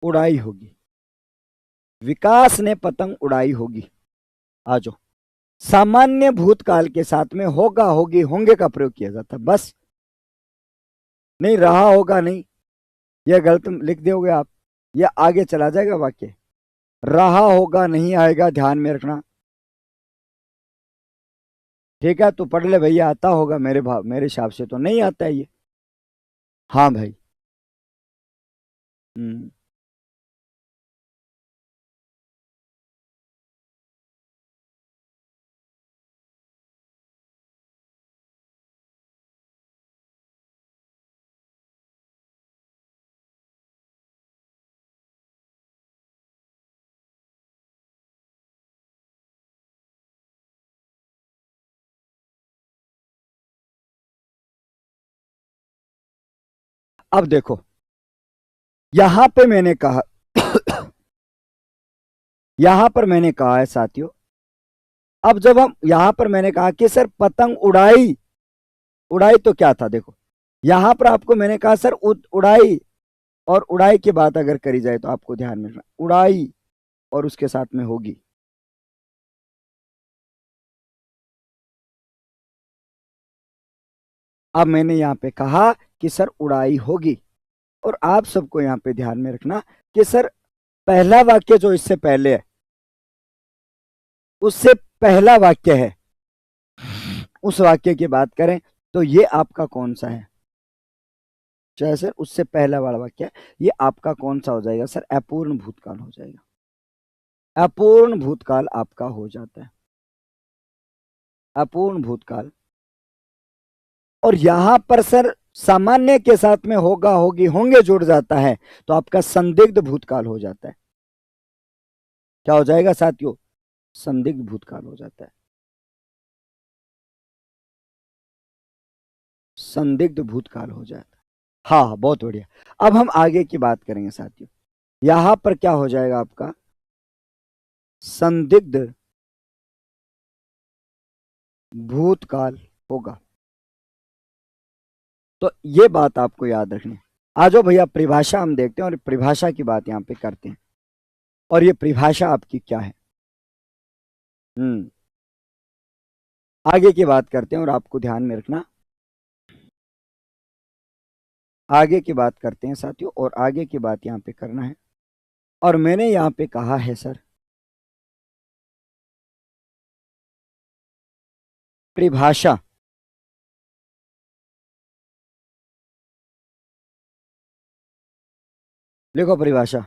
उड़ाई होगी। विकास ने पतंग उड़ाई होगी। आजो सामान्य भूतकाल के साथ में होगा होगी होंगे का प्रयोग किया जाता है बस। नहीं रहा होगा नहीं, यह गलत लिख दोगे आप, यह आगे चला जाएगा वाक्य। रहा होगा नहीं आएगा, ध्यान में रखना। ठीक है, तो पढ़ ले भैया, आता होगा मेरे भाव मेरे हिसाब से तो नहीं आता है ये। हाँ भाई। हम्म। अब देखो यहां पे मैंने कहा यहां पर मैंने कहा है साथियों, अब जब हम यहां पर मैंने कहा कि सर पतंग उड़ाई, उड़ाई तो क्या था देखो, यहां पर आपको मैंने कहा सर उड़ाई, और उड़ाई की बात अगर करी जाए तो आपको ध्यान में रखना उड़ाई और उसके साथ में होगी। अब मैंने यहां पे कहा कि सर उड़ाई होगी, और आप सबको यहां पे ध्यान में रखना कि सर पहला वाक्य जो इससे पहले है, उससे पहला वाक्य है, उस वाक्य की बात करें तो ये आपका कौन सा है, चाहे सर उससे पहला वाला वाक्य है, ये आपका कौन सा हो जाएगा सर, अपूर्ण भूतकाल हो जाएगा, अपूर्ण भूतकाल आपका हो जाता है, अपूर्ण भूतकाल। और यहां पर सर सामान्य के साथ में होगा होगी होंगे जुड़ जाता है, तो आपका संदिग्ध भूतकाल हो जाता है। क्या हो जाएगा साथियों, संदिग्ध भूतकाल हो जाता है, संदिग्ध भूतकाल हो जाता है। हाँ बहुत बढ़िया। अब हम आगे की बात करेंगे साथियों, यहां पर क्या हो जाएगा आपका, संदिग्ध भूतकाल होगा। तो ये बात आपको याद रखनी है। आ जाओ भैया परिभाषा हम देखते हैं, और परिभाषा की बात यहां पे करते हैं, और ये परिभाषा आपकी क्या है। हम्म आगे की बात करते हैं, और आपको ध्यान में रखना, आगे की बात करते हैं साथियों, और आगे की बात यहां पे करना है। और मैंने यहां पे कहा है सर, परिभाषा, लिखो परिभाषा।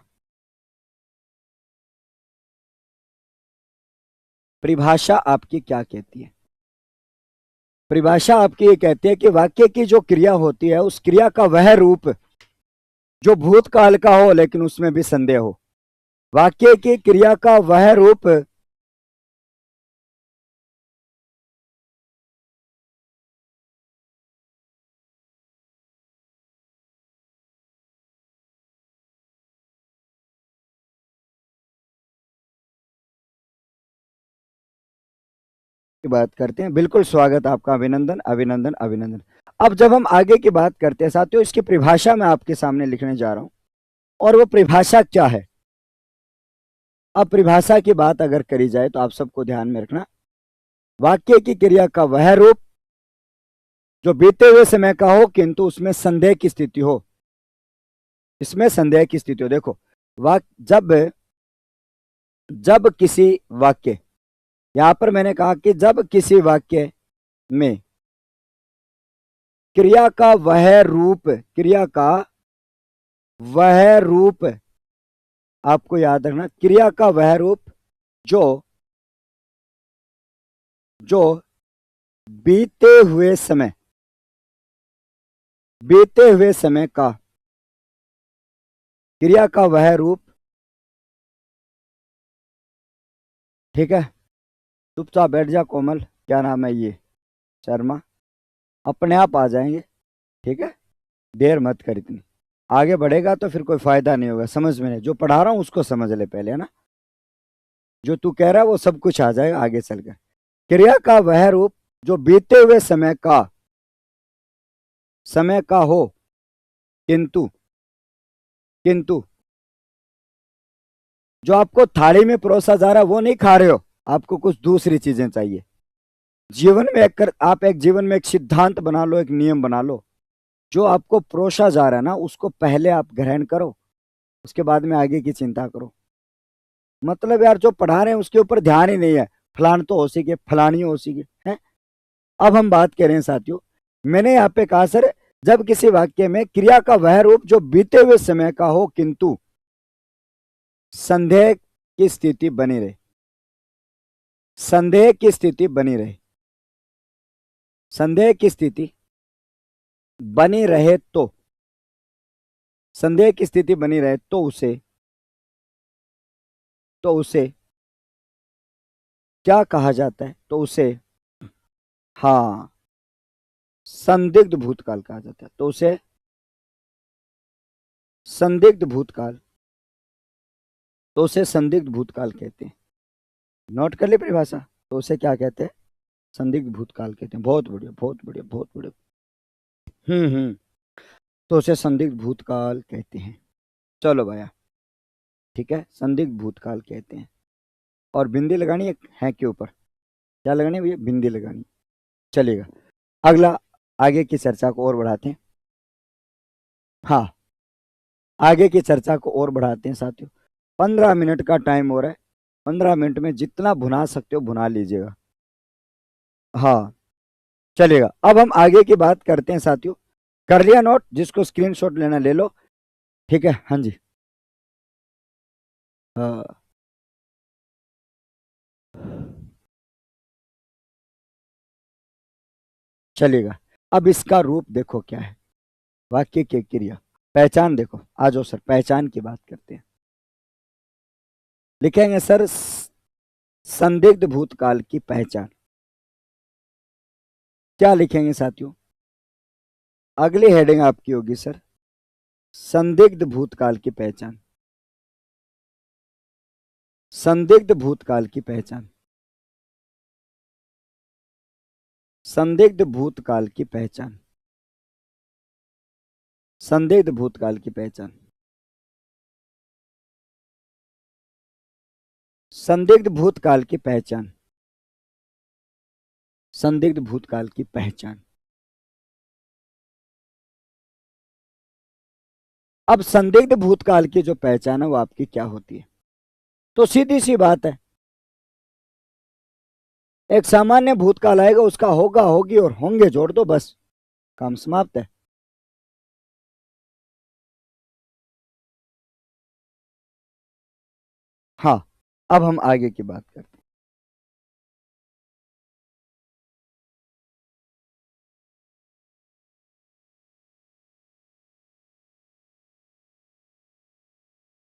परिभाषा आपकी क्या कहती है, परिभाषा आपकी ये कहती है कि वाक्य की जो क्रिया होती है, उस क्रिया का वह रूप जो भूतकाल का हो लेकिन उसमें भी संदेह हो, वाक्य की क्रिया का वह रूप, की बात करते हैं, बिल्कुल स्वागत आपका, अभिनंदन अभिनंदन अभिनंदन। अब जब हम आगे की बात करते हैं साथियों, इसकी परिभाषा मैं आपके सामने लिखने जा रहा हूं, और वो परिभाषा क्या है। अब परिभाषा की बात अगर करी जाए तो आप सबको ध्यान में रखना, वाक्य की क्रिया का वह रूप जो बीते हुए समय का हो किंतु उसमें संदेह की स्थिति हो, इसमें संदेह की स्थिति हो। देखो वाक जब जब किसी वाक्य, यहां पर मैंने कहा कि जब किसी वाक्य में क्रिया का वह रूप, क्रिया का वह रूप, आपको याद रखना क्रिया का वह रूप जो जो बीते हुए समय, बीते हुए समय का क्रिया का वह रूप, ठीक है, चुपचाप बैठ जा कोमल, क्या नाम है ये, शर्मा, अपने आप आ जाएंगे, ठीक है, देर मत कर इतनी, आगे बढ़ेगा तो फिर कोई फायदा नहीं होगा, समझ में नहीं, जो पढ़ा रहा हूं उसको समझ ले पहले, है ना, जो तू कह रहा है वो सब कुछ आ जाएगा आगे चलकर। क्रिया का वह रूप जो बीते हुए समय का हो किंतु किंतु जो आपको थाली में परोसा जा रहा है वो नहीं खा रहे हो, आपको कुछ दूसरी चीजें चाहिए। जीवन में आप एक जीवन में एक सिद्धांत बना लो, एक नियम बना लो, जो आपको परोसा जा रहा है ना उसको पहले आप ग्रहण करो, उसके बाद में आगे की चिंता करो। मतलब यार जो पढ़ा रहे हैं उसके ऊपर ध्यान ही नहीं है, फलान तो हो सके फलानी हो सके है। अब हम बात करें साथियों, मैंने यहाँ पे कहा सर जब किसी वाक्य में क्रिया का वह रूप जो बीते हुए समय का हो किंतु संदेह की स्थिति बनी रहे, संदेह की स्थिति बनी रहे, संदेह की स्थिति बनी रहे तो, संदेह की स्थिति बनी रहे तो उसे क्या कहा जाता है, तो उसे, हाँ, संदिग्ध भूतकाल कहा जाता है, तो उसे संदिग्ध भूतकाल, तो उसे संदिग्ध भूतकाल कहते हैं। नोट कर ले परिभाषा, तो उसे क्या कहते हैं? संदिग्ध भूतकाल कहते हैं। बहुत बढ़िया, बहुत बढ़िया, बहुत बढ़िया। हम्म। तो उसे संदिग्ध भूतकाल कहते हैं। चलो भैया, ठीक है, संदिग्ध भूतकाल कहते हैं। और बिंदी लगानी है के ऊपर, क्या लगानी है भैया? बिंदी लगानी, चलेगा। अगला, आगे की चर्चा को और बढ़ाते हैं। हाँ, आगे की चर्चा को और बढ़ाते हैं साथियों। 15 मिनट का टाइम हो रहा है, 15 मिनट में जितना भुना सकते हो भुना लीजिएगा। हाँ, चलेगा। अब हम आगे की बात करते हैं साथियों। कर लिया नोट? जिसको स्क्रीनशॉट लेना ले लो, ठीक है। हाँ जी, हाँ, चलेगा। अब इसका रूप देखो क्या है, वाक्य की क्रिया, पहचान देखो। आ जाओ सर, पहचान की बात करते हैं। लिखेंगे सर संदिग्ध भूतकाल की पहचान। क्या लिखेंगे साथियों? अगली हेडिंग आपकी होगी सर, संदिग्ध भूतकाल की पहचान। संदिग्ध भूतकाल की पहचान, संदिग्ध भूतकाल की पहचान, संदिग्ध भूतकाल की पहचान, संदिग्ध भूतकाल की पहचान, संदिग्ध भूतकाल की पहचान। अब संदिग्ध भूतकाल की जो पहचान है वो आपकी क्या होती है? तो सीधी सी बात है, एक सामान्य भूतकाल आएगा, उसका होगा, होगी और होंगे जोड़ दो, बस काम समाप्त है। हाँ, अब हम आगे की बात करते हैं।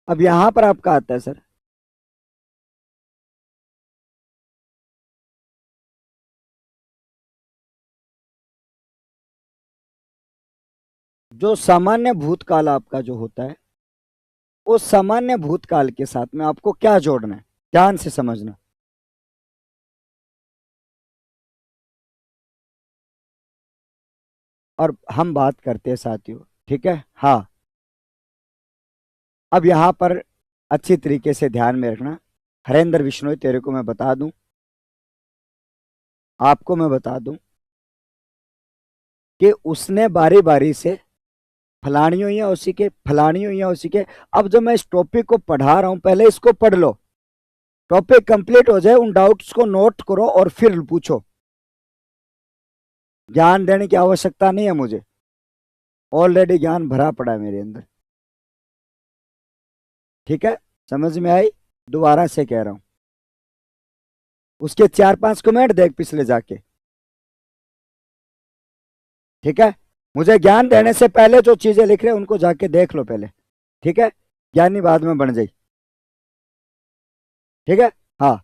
अब यहां पर आपका आता है सर, जो सामान्य भूतकाल आपका जो होता है, उस सामान्य भूतकाल के साथ में आपको क्या जोड़ना है, ध्यान से समझना। और हम बात करते हैं साथियों, ठीक है। हाँ, अब यहां पर अच्छी तरीके से ध्यान में रखना। हरेंद्र बिश्नोई, तेरे को मैं बता दूं, आपको मैं बता दूं कि उसने बारी बारी से फलानी हुई है उसी के, फलानी हुई है उसी के। अब जब मैं इस टॉपिक को पढ़ा रहा हूं, पहले इसको पढ़ लो, टॉपिक कंप्लीट हो जाए, उन डाउट्स को नोट करो और फिर पूछो। ज्ञान देने की आवश्यकता नहीं है मुझे, ऑलरेडी ज्ञान भरा पड़ा है मेरे अंदर, ठीक है। समझ में आई? दोबारा से कह रहा हूं, उसके 4-5 कमेंट देख पिछले जाके, ठीक है। मुझे ज्ञान देने से पहले जो चीजें लिख रहे हैं उनको जाके देख लो पहले, ठीक है। ज्ञानी बाद में बन जाए, ठीक है। हाँ,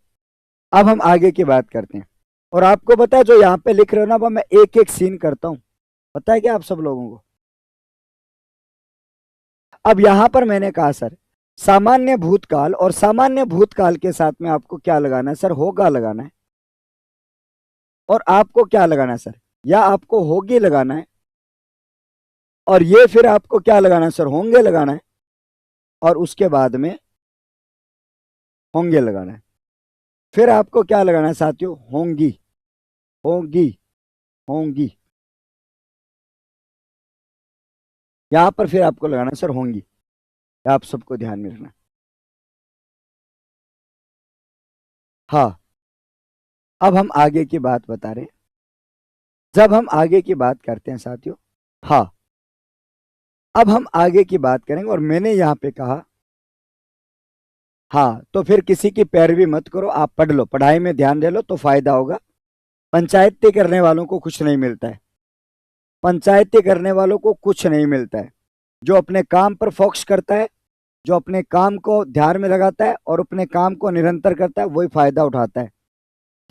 अब हम आगे की बात करते हैं। और आपको पता है जो यहाँ पे लिख रहे हो ना, अब मैं एक एक सीन करता हूं, पता है क्या आप सब लोगों को? अब यहां पर मैंने कहा सर, सामान्य भूतकाल, और सामान्य भूतकाल के साथ में आपको क्या लगाना है सर? होगा लगाना है। और आपको क्या लगाना है सर? या आपको होगी लगाना है, और ये फिर आपको क्या लगाना है सर? होंगे लगाना है, और उसके बाद में होंगे लगाना है। फिर आपको क्या लगाना है साथियों? होंगी, होंगी, होंगी। यहां पर फिर आपको लगाना है सर होंगी। आप सबको ध्यान में रखना। हाँ, अब हम आगे की बात बता रहे हैं। जब हम आगे की बात करते हैं साथियों, हाँ, अब हम आगे की बात करेंगे। और मैंने यहां पे कहा, हाँ, तो फिर किसी की पैरवी मत करो, आप पढ़ लो, पढ़ाई में ध्यान दे लो तो फायदा होगा। पंचायती करने वालों को कुछ नहीं मिलता है, पंचायती करने वालों को कुछ नहीं मिलता है। जो अपने काम पर फोकस करता है, जो अपने काम को ध्यान में लगाता है और अपने काम को निरंतर करता है, वही फायदा उठाता है,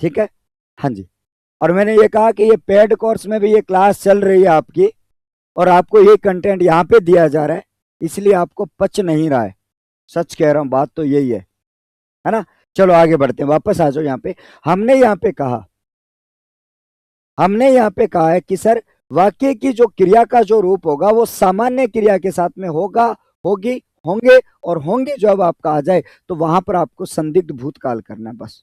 ठीक है। हाँ जी। और मैंने ये कहा कि ये पेड कोर्स में भी ये क्लास चल रही है आपकी, और आपको ये कंटेंट यहाँ पे दिया जा रहा है, इसलिए आपको पच नहीं रहा है। सच कह रहा हूं, बात तो यही है ना। चलो आगे बढ़ते हैं, वापस आ जाओ यहाँ पे। हमने यहाँ पे कहा हमने यहाँ पे कहा है कि सर वाक्य की जो क्रिया का जो रूप होगा वो सामान्य क्रिया के साथ में होगा, होगी, होंगे और होंगे जब आपका आ जाए तो वहां पर आपको संदिग्ध भूतकाल करना है बस।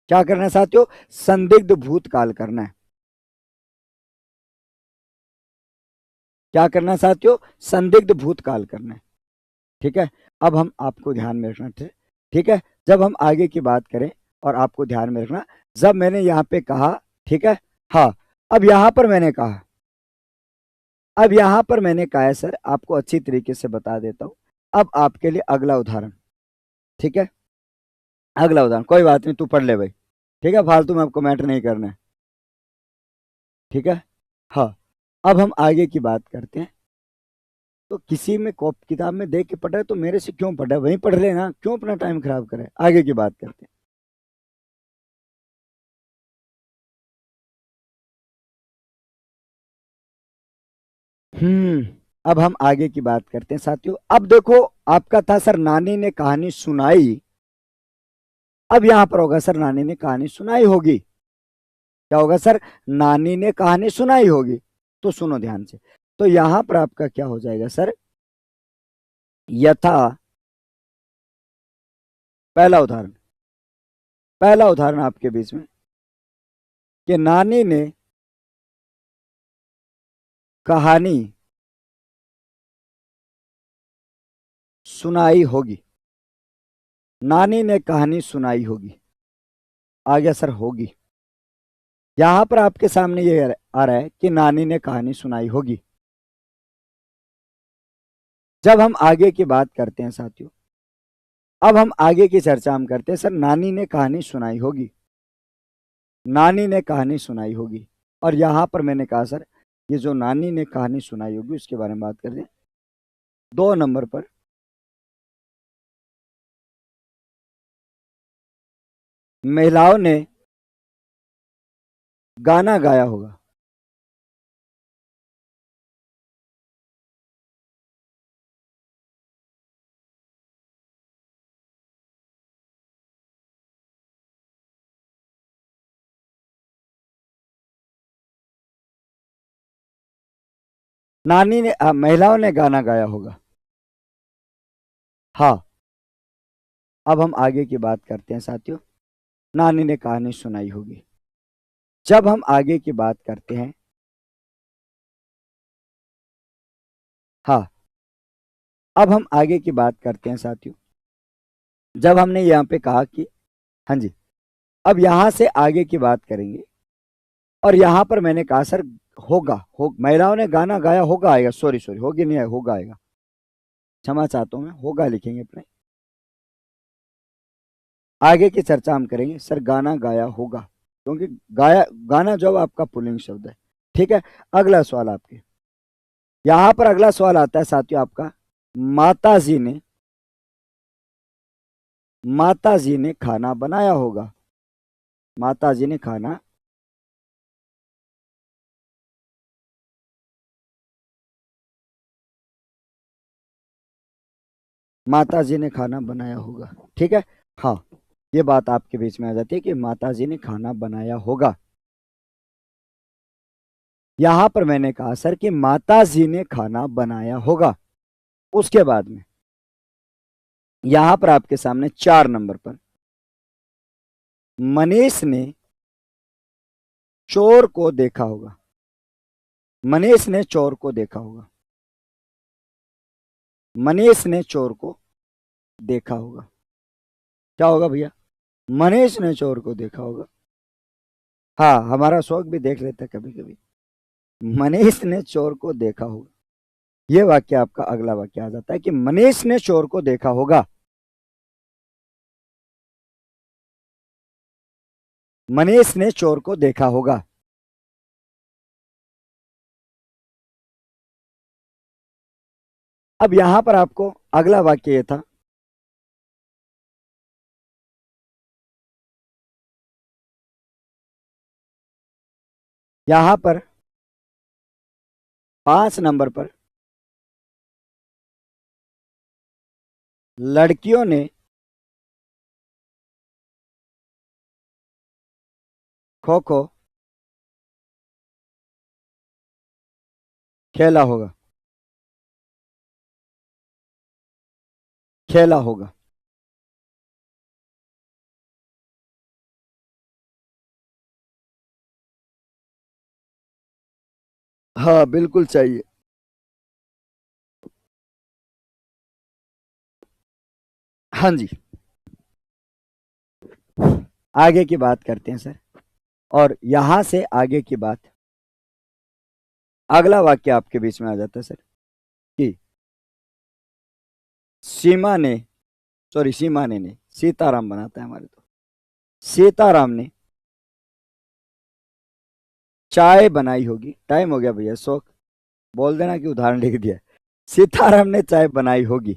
क्या करना है साथियों? संदिग्ध भूतकाल करना है। क्या करना है साथियों? संदिग्ध भूतकाल करना है। ठीक है। अब हम आपको ध्यान में रखना थे। ठीक है। जब हम आगे की बात करें और आपको ध्यान में रखना, जब मैंने यहाँ पे कहा, ठीक है, हाँ, अब यहां पर मैंने कहा अब यहां पर मैंने कहा है सर, आपको अच्छी तरीके से बता देता हूं। अब आपके लिए अगला उदाहरण। ठीक है। अगला उदाहरण, कोई बात नहीं, तू पढ़ ले भाई। ठीक है, फालतू में आपको मैटर नहीं करना है। ठीक है। हाँ। अब हम आगे की बात करते हैं। तो किसी में कॉप किताब में देख के पढ़ रहा है तो मेरे से क्यों पढ़ रहा है? वहीं पढ़ लेना, क्यों अपना टाइम खराब करे? आगे की बात करते हैं। अब हम आगे की बात करते हैं साथियों। अब देखो, आपका था सर नानी ने कहानी सुनाई। अब यहां पर होगा सर नानी ने कहानी सुनाई होगी। क्या होगा सर? नानी ने कहानी सुनाई होगी। तो सुनो ध्यान से। तो यहां पर आपका क्या हो जाएगा सर? यथा, पहला उदाहरण, पहला उदाहरण आपके बीच में कि नानी ने कहानी सुनाई होगी। नानी ने कहानी सुनाई होगी। आ गया सर होगी। यहां पर आपके सामने ये आ रहा है कि नानी ने कहानी सुनाई होगी। जब हम आगे की बात करते हैं साथियों, अब हम आगे की चर्चा हम करते हैं सर, नानी ने कहानी सुनाई होगी। नानी ने कहानी सुनाई होगी। और यहां पर मैंने कहा सर, ये जो नानी ने कहानी सुनाई होगी उसके बारे में बात करते हैं। 2 नंबर पर महिलाओं ने गाना गाया होगा। महिलाओं ने गाना गाया होगा। हाँ। अब हम आगे की बात करते हैं साथियों। नानी ने कहानी सुनाई होगी। जब हम आगे की बात करते हैं, हाँ, अब हम आगे की बात करते हैं साथियों। जब हमने यहाँ पे कहा कि, हाँ जी, अब यहां से आगे की बात करेंगे। और यहां पर मैंने कहा सर होगा, महिलाओं ने गाना गाया होगा आएगा, सॉरी सॉरी, होगी नहीं आएगा, होगा आएगा, क्षमा चाहता हूं मैं, होगा लिखेंगे अपने। आगे की चर्चा हम करेंगे सर, गाना गाया होगा, क्योंकि गाया, गाना जो आपका पुल्लिंग शब्द है। ठीक है। अगला सवाल आपके, यहां पर अगला सवाल आता है साथियों आपका, माता जी ने माता जी ने खाना बनाया होगा। माता जी ने खाना, माता जी ने खाना बनाया होगा। ठीक है। हाँ, ये बात आपके बीच में आ जाती है कि माता जी ने खाना बनाया होगा। यहां पर मैंने कहा सर कि माता जी ने खाना बनाया होगा। उसके बाद में यहां पर आपके सामने 4 नंबर पर मनीष ने चोर को देखा होगा। मनीष ने चोर को देखा होगा। मनीष ने चोर को देखा होगा। क्या होगा भैया? मनीष ने चोर को देखा होगा। हाँ, हमारा शौक भी देख लेता है कभी कभी। मनीष ने चोर को देखा होगा। ये वाक्य आपका अगला वाक्य आ जाता है कि मनीष ने चोर को देखा होगा। मनीष ने चोर को देखा होगा। अब यहां पर आपको अगला वाक्य ये था, यहां पर 5 नंबर पर लड़कियों ने खो खो खेला होगा। खेला होगा। हाँ बिल्कुल चाहिए। हाँ जी। आगे की बात करते हैं सर। और यहां से आगे की बात, अगला वाक्य आपके बीच में आ जाता है सर कि सीमा ने, सॉरी सीमा ने नहीं, सीताराम बनाता है हमारे तो। सीताराम ने चाय बनाई होगी। टाइम हो गया भैया, शौक बोल देना कि उदाहरण लिख दिया। सीताराम ने चाय बनाई होगी,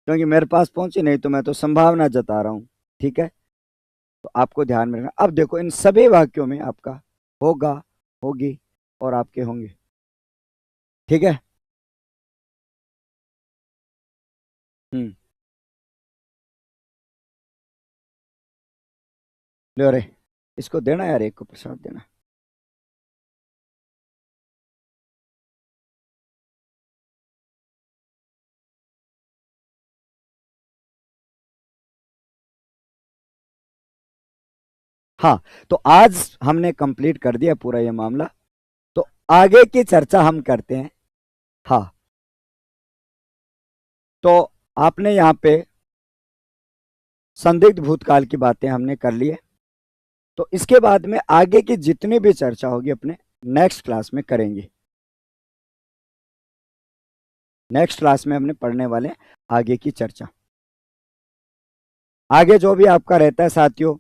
क्योंकि मेरे पास पहुंची नहीं तो मैं तो संभावना जता रहा हूं। ठीक है, तो आपको ध्यान में रखना। अब देखो इन सभी वाक्यों में आपका होगा, होगी और आपके होंगे। ठीक है। हम्म। लो रे, इसको देना यार, एक को प्रसाद देना। हाँ, तो आज हमने कंप्लीट कर दिया पूरा ये मामला। तो आगे की चर्चा हम करते हैं। हाँ, तो आपने यहाँ पे संदिग्ध भूतकाल की बातें हमने कर ली है। तो इसके बाद में आगे की जितनी भी चर्चा होगी अपने नेक्स्ट क्लास में करेंगे। नेक्स्ट क्लास में हमने पढ़ने वाले हैं आगे की चर्चा। आगे जो भी आपका रहता है साथियों,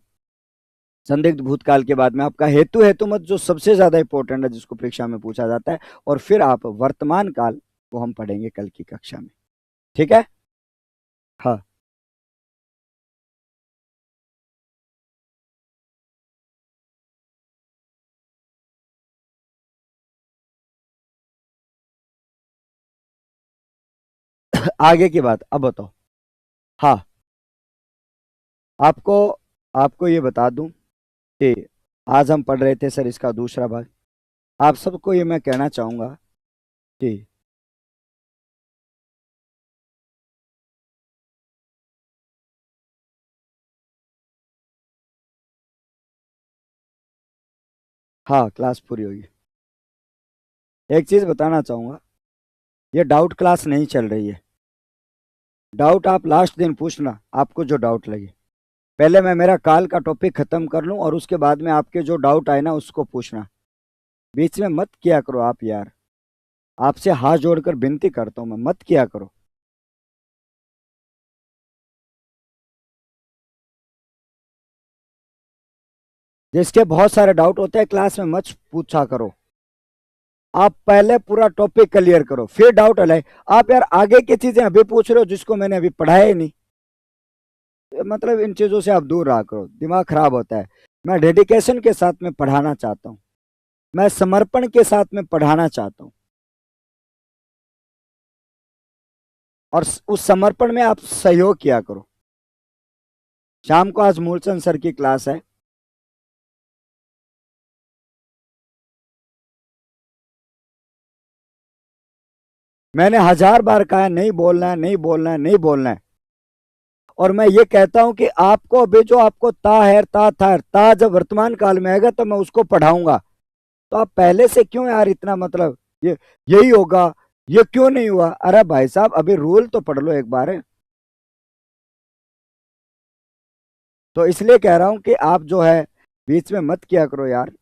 संदिग्ध भूतकाल के बाद में आपका हेतु हेतु मत जो सबसे ज्यादा इंपॉर्टेंट है, जिसको परीक्षा में पूछा जाता है, और फिर आप वर्तमान काल को हम पढ़ेंगे कल की कक्षा में। ठीक है। हाँ। आगे की बात अब बताओ। हाँ, आपको आपको ये बता दूं कि आज हम पढ़ रहे थे सर इसका दूसरा भाग। आप सबको ये मैं कहना चाहूंगा कि हाँ, क्लास पूरी होगी। एक चीज बताना चाहूंगा, ये डाउट क्लास नहीं चल रही है। डाउट आप लास्ट दिन पूछना, आपको जो डाउट लगे। पहले मैं मेरा काल का टॉपिक खत्म कर लूं और उसके बाद में आपके जो डाउट आए ना उसको पूछना। बीच में मत किया करो आप यार, आपसे हाथ जोड़कर विनती करता हूं मैं, मत किया करो। जिसके बहुत सारे डाउट होते हैं क्लास में मत पूछा करो। आप पहले पूरा टॉपिक क्लियर करो फिर डाउट अलाए। आप यार आगे की चीजें अभी पूछ रहे हो जिसको मैंने अभी पढ़ाया ही नहीं। मतलब इन चीजों से आप दूर रहा करो, दिमाग खराब होता है। मैं डेडिकेशन के साथ में पढ़ाना चाहता हूँ, मैं समर्पण के साथ में पढ़ाना चाहता हूँ। और उस समर्पण में आप सहयोग किया करो। शाम को आज मूलचंद सर की क्लास है। मैंने हजार बार कहा है नहीं बोलना है, नहीं बोलना है, नहीं बोलना है। और मैं ये कहता हूं कि आपको अभी जो आपको ता है ता था ता जब वर्तमान काल में आएगा तो मैं उसको पढ़ाऊंगा। तो आप पहले से क्यों यार इतना मतलब ये यही होगा, ये क्यों नहीं हुआ? अरे भाई साहब अभी रूल तो पढ़ लो एक बार। तो इसलिए कह रहा हूं कि आप जो है बीच में मत किया करो यार,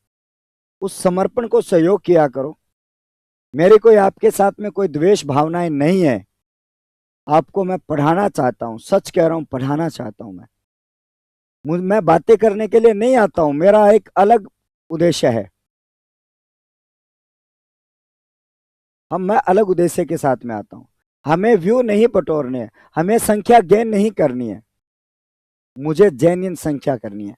उस समर्पण को सहयोग किया करो। मेरी कोई आपके साथ में कोई द्वेष भावनाएं नहीं है। आपको मैं पढ़ाना चाहता हूं, सच कह रहा हूं, पढ़ाना चाहता हूं मैं। मैं बातें करने के लिए नहीं आता हूं, मेरा एक अलग उद्देश्य है। मैं अलग उद्देश्य के साथ में आता हूं। हमें व्यू नहीं बटोरने हैं, हमें संख्या गेन नहीं करनी है, मुझे जेन्युइन संख्या करनी है।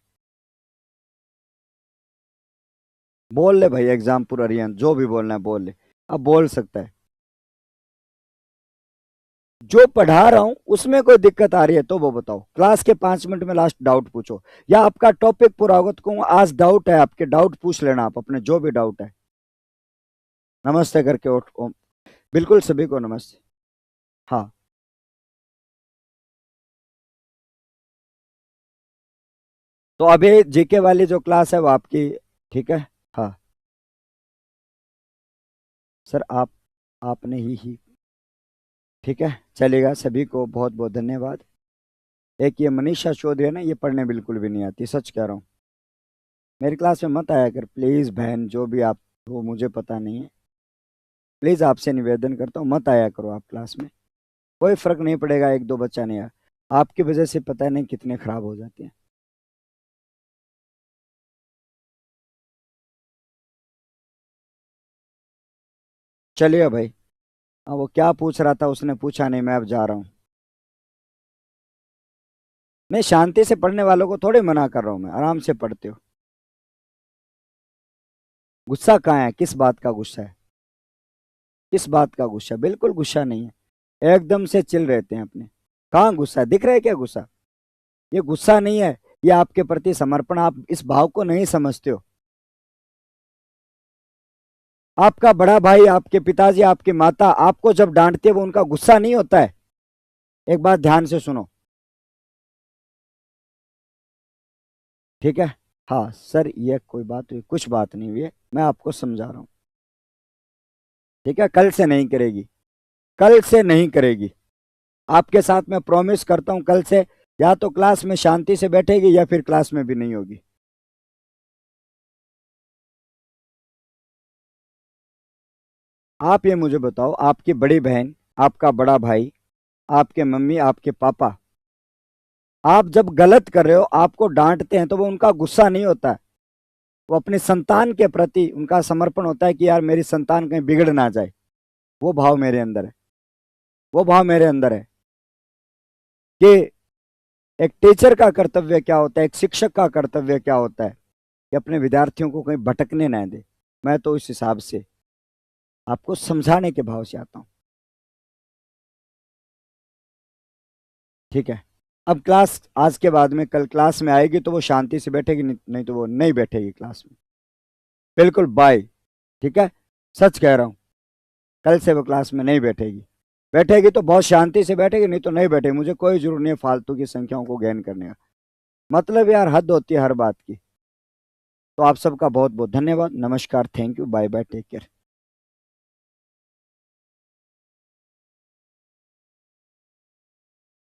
बोल ले भाई एग्जाम पूरा रियन, जो भी बोलना है बोल ले। अब बोल सकता है। जो पढ़ा रहा हूं उसमें कोई दिक्कत आ रही है तो वो बताओ। क्लास के 5 मिनट में लास्ट डाउट पूछो, या आपका टॉपिक पूरा होगा तो कहूंगा आज डाउट है आपके, डाउट पूछ लेना आप अपने, जो भी डाउट है। नमस्ते करके उठ बिल्कुल सभी को नमस्ते। हाँ, तो अभी जीके वाली जो क्लास है वो आपकी, ठीक है। हाँ सर, आपने ही ठीक है, चलेगा। सभी को बहुत बहुत धन्यवाद। एक ये मनीषा चौधरी है ना, ये पढ़ने बिल्कुल भी नहीं आती, सच कह रहा हूँ। मेरी क्लास में मत आया कर प्लीज बहन, जो भी आप हो मुझे पता नहीं है। प्लीज आपसे निवेदन करता हूँ, मत आया करो आप क्लास में। कोई फर्क नहीं पड़ेगा, एक दो बच्चा नहीं आया, आपकी वजह से पता नहीं कितने खराब हो जाते हैं। चलिए भाई। हाँ, वो क्या पूछ रहा था उसने पूछा नहीं, मैं अब जा रहा हूँ। नहीं, शांति से पढ़ने वालों को थोड़ी मना कर रहा हूँ मैं, आराम से पढ़ते हो। गुस्सा कहाँ है, किस बात का गुस्सा है? किस बात का गुस्सा? बिल्कुल गुस्सा नहीं है, एकदम से चिल रहते हैं अपने। कहाँ गुस्सा है? दिख रहा है क्या गुस्सा? ये गुस्सा नहीं है, ये आपके प्रति समर्पण, आप इस भाव को नहीं समझते हो। आपका बड़ा भाई, आपके पिताजी, आपकी माता आपको जब डांटते हैं वो उनका गुस्सा नहीं होता है। एक बात ध्यान से सुनो, ठीक है। हाँ सर, ये कोई बात हुई? कुछ बात नहीं हुई है, मैं आपको समझा रहा हूँ। ठीक है, कल से नहीं करेगी, कल से नहीं करेगी। आपके साथ मैं प्रॉमिस करता हूँ, कल से या तो क्लास में शांति से बैठेगी या फिर क्लास में भी नहीं होगी। आप ये मुझे बताओ, आपकी बड़ी बहन, आपका बड़ा भाई, आपके मम्मी, आपके पापा, आप जब गलत कर रहे हो आपको डांटते हैं तो वो उनका गुस्सा नहीं होता है, वो अपनी संतान के प्रति उनका समर्पण होता है कि यार मेरी संतान कहीं बिगड़ ना जाए। वो भाव मेरे अंदर है, वो भाव मेरे अंदर है कि एक टीचर का कर्तव्य क्या होता है, एक शिक्षक का कर्तव्य क्या होता है, कि अपने विद्यार्थियों को कहीं भटकने ना दे। मैं तो इस हिसाब से आपको समझाने के भाव से आता हूँ। ठीक है, अब क्लास आज के बाद में, कल क्लास में आएगी तो वो शांति से बैठेगी, नहीं, नहीं तो वो नहीं बैठेगी क्लास में। बिल्कुल बाय। ठीक है, सच कह रहा हूँ, कल से वो क्लास में नहीं बैठेगी। बैठेगी तो बहुत शांति से बैठेगी, नहीं तो नहीं बैठेगी। मुझे कोई जरूरत नहीं है फालतू की संख्याओं को गेन करने का। मतलब यार हद होती है हर बात की। तो आप सबका बहुत बहुत धन्यवाद, नमस्कार, thank you, bye bye, take care.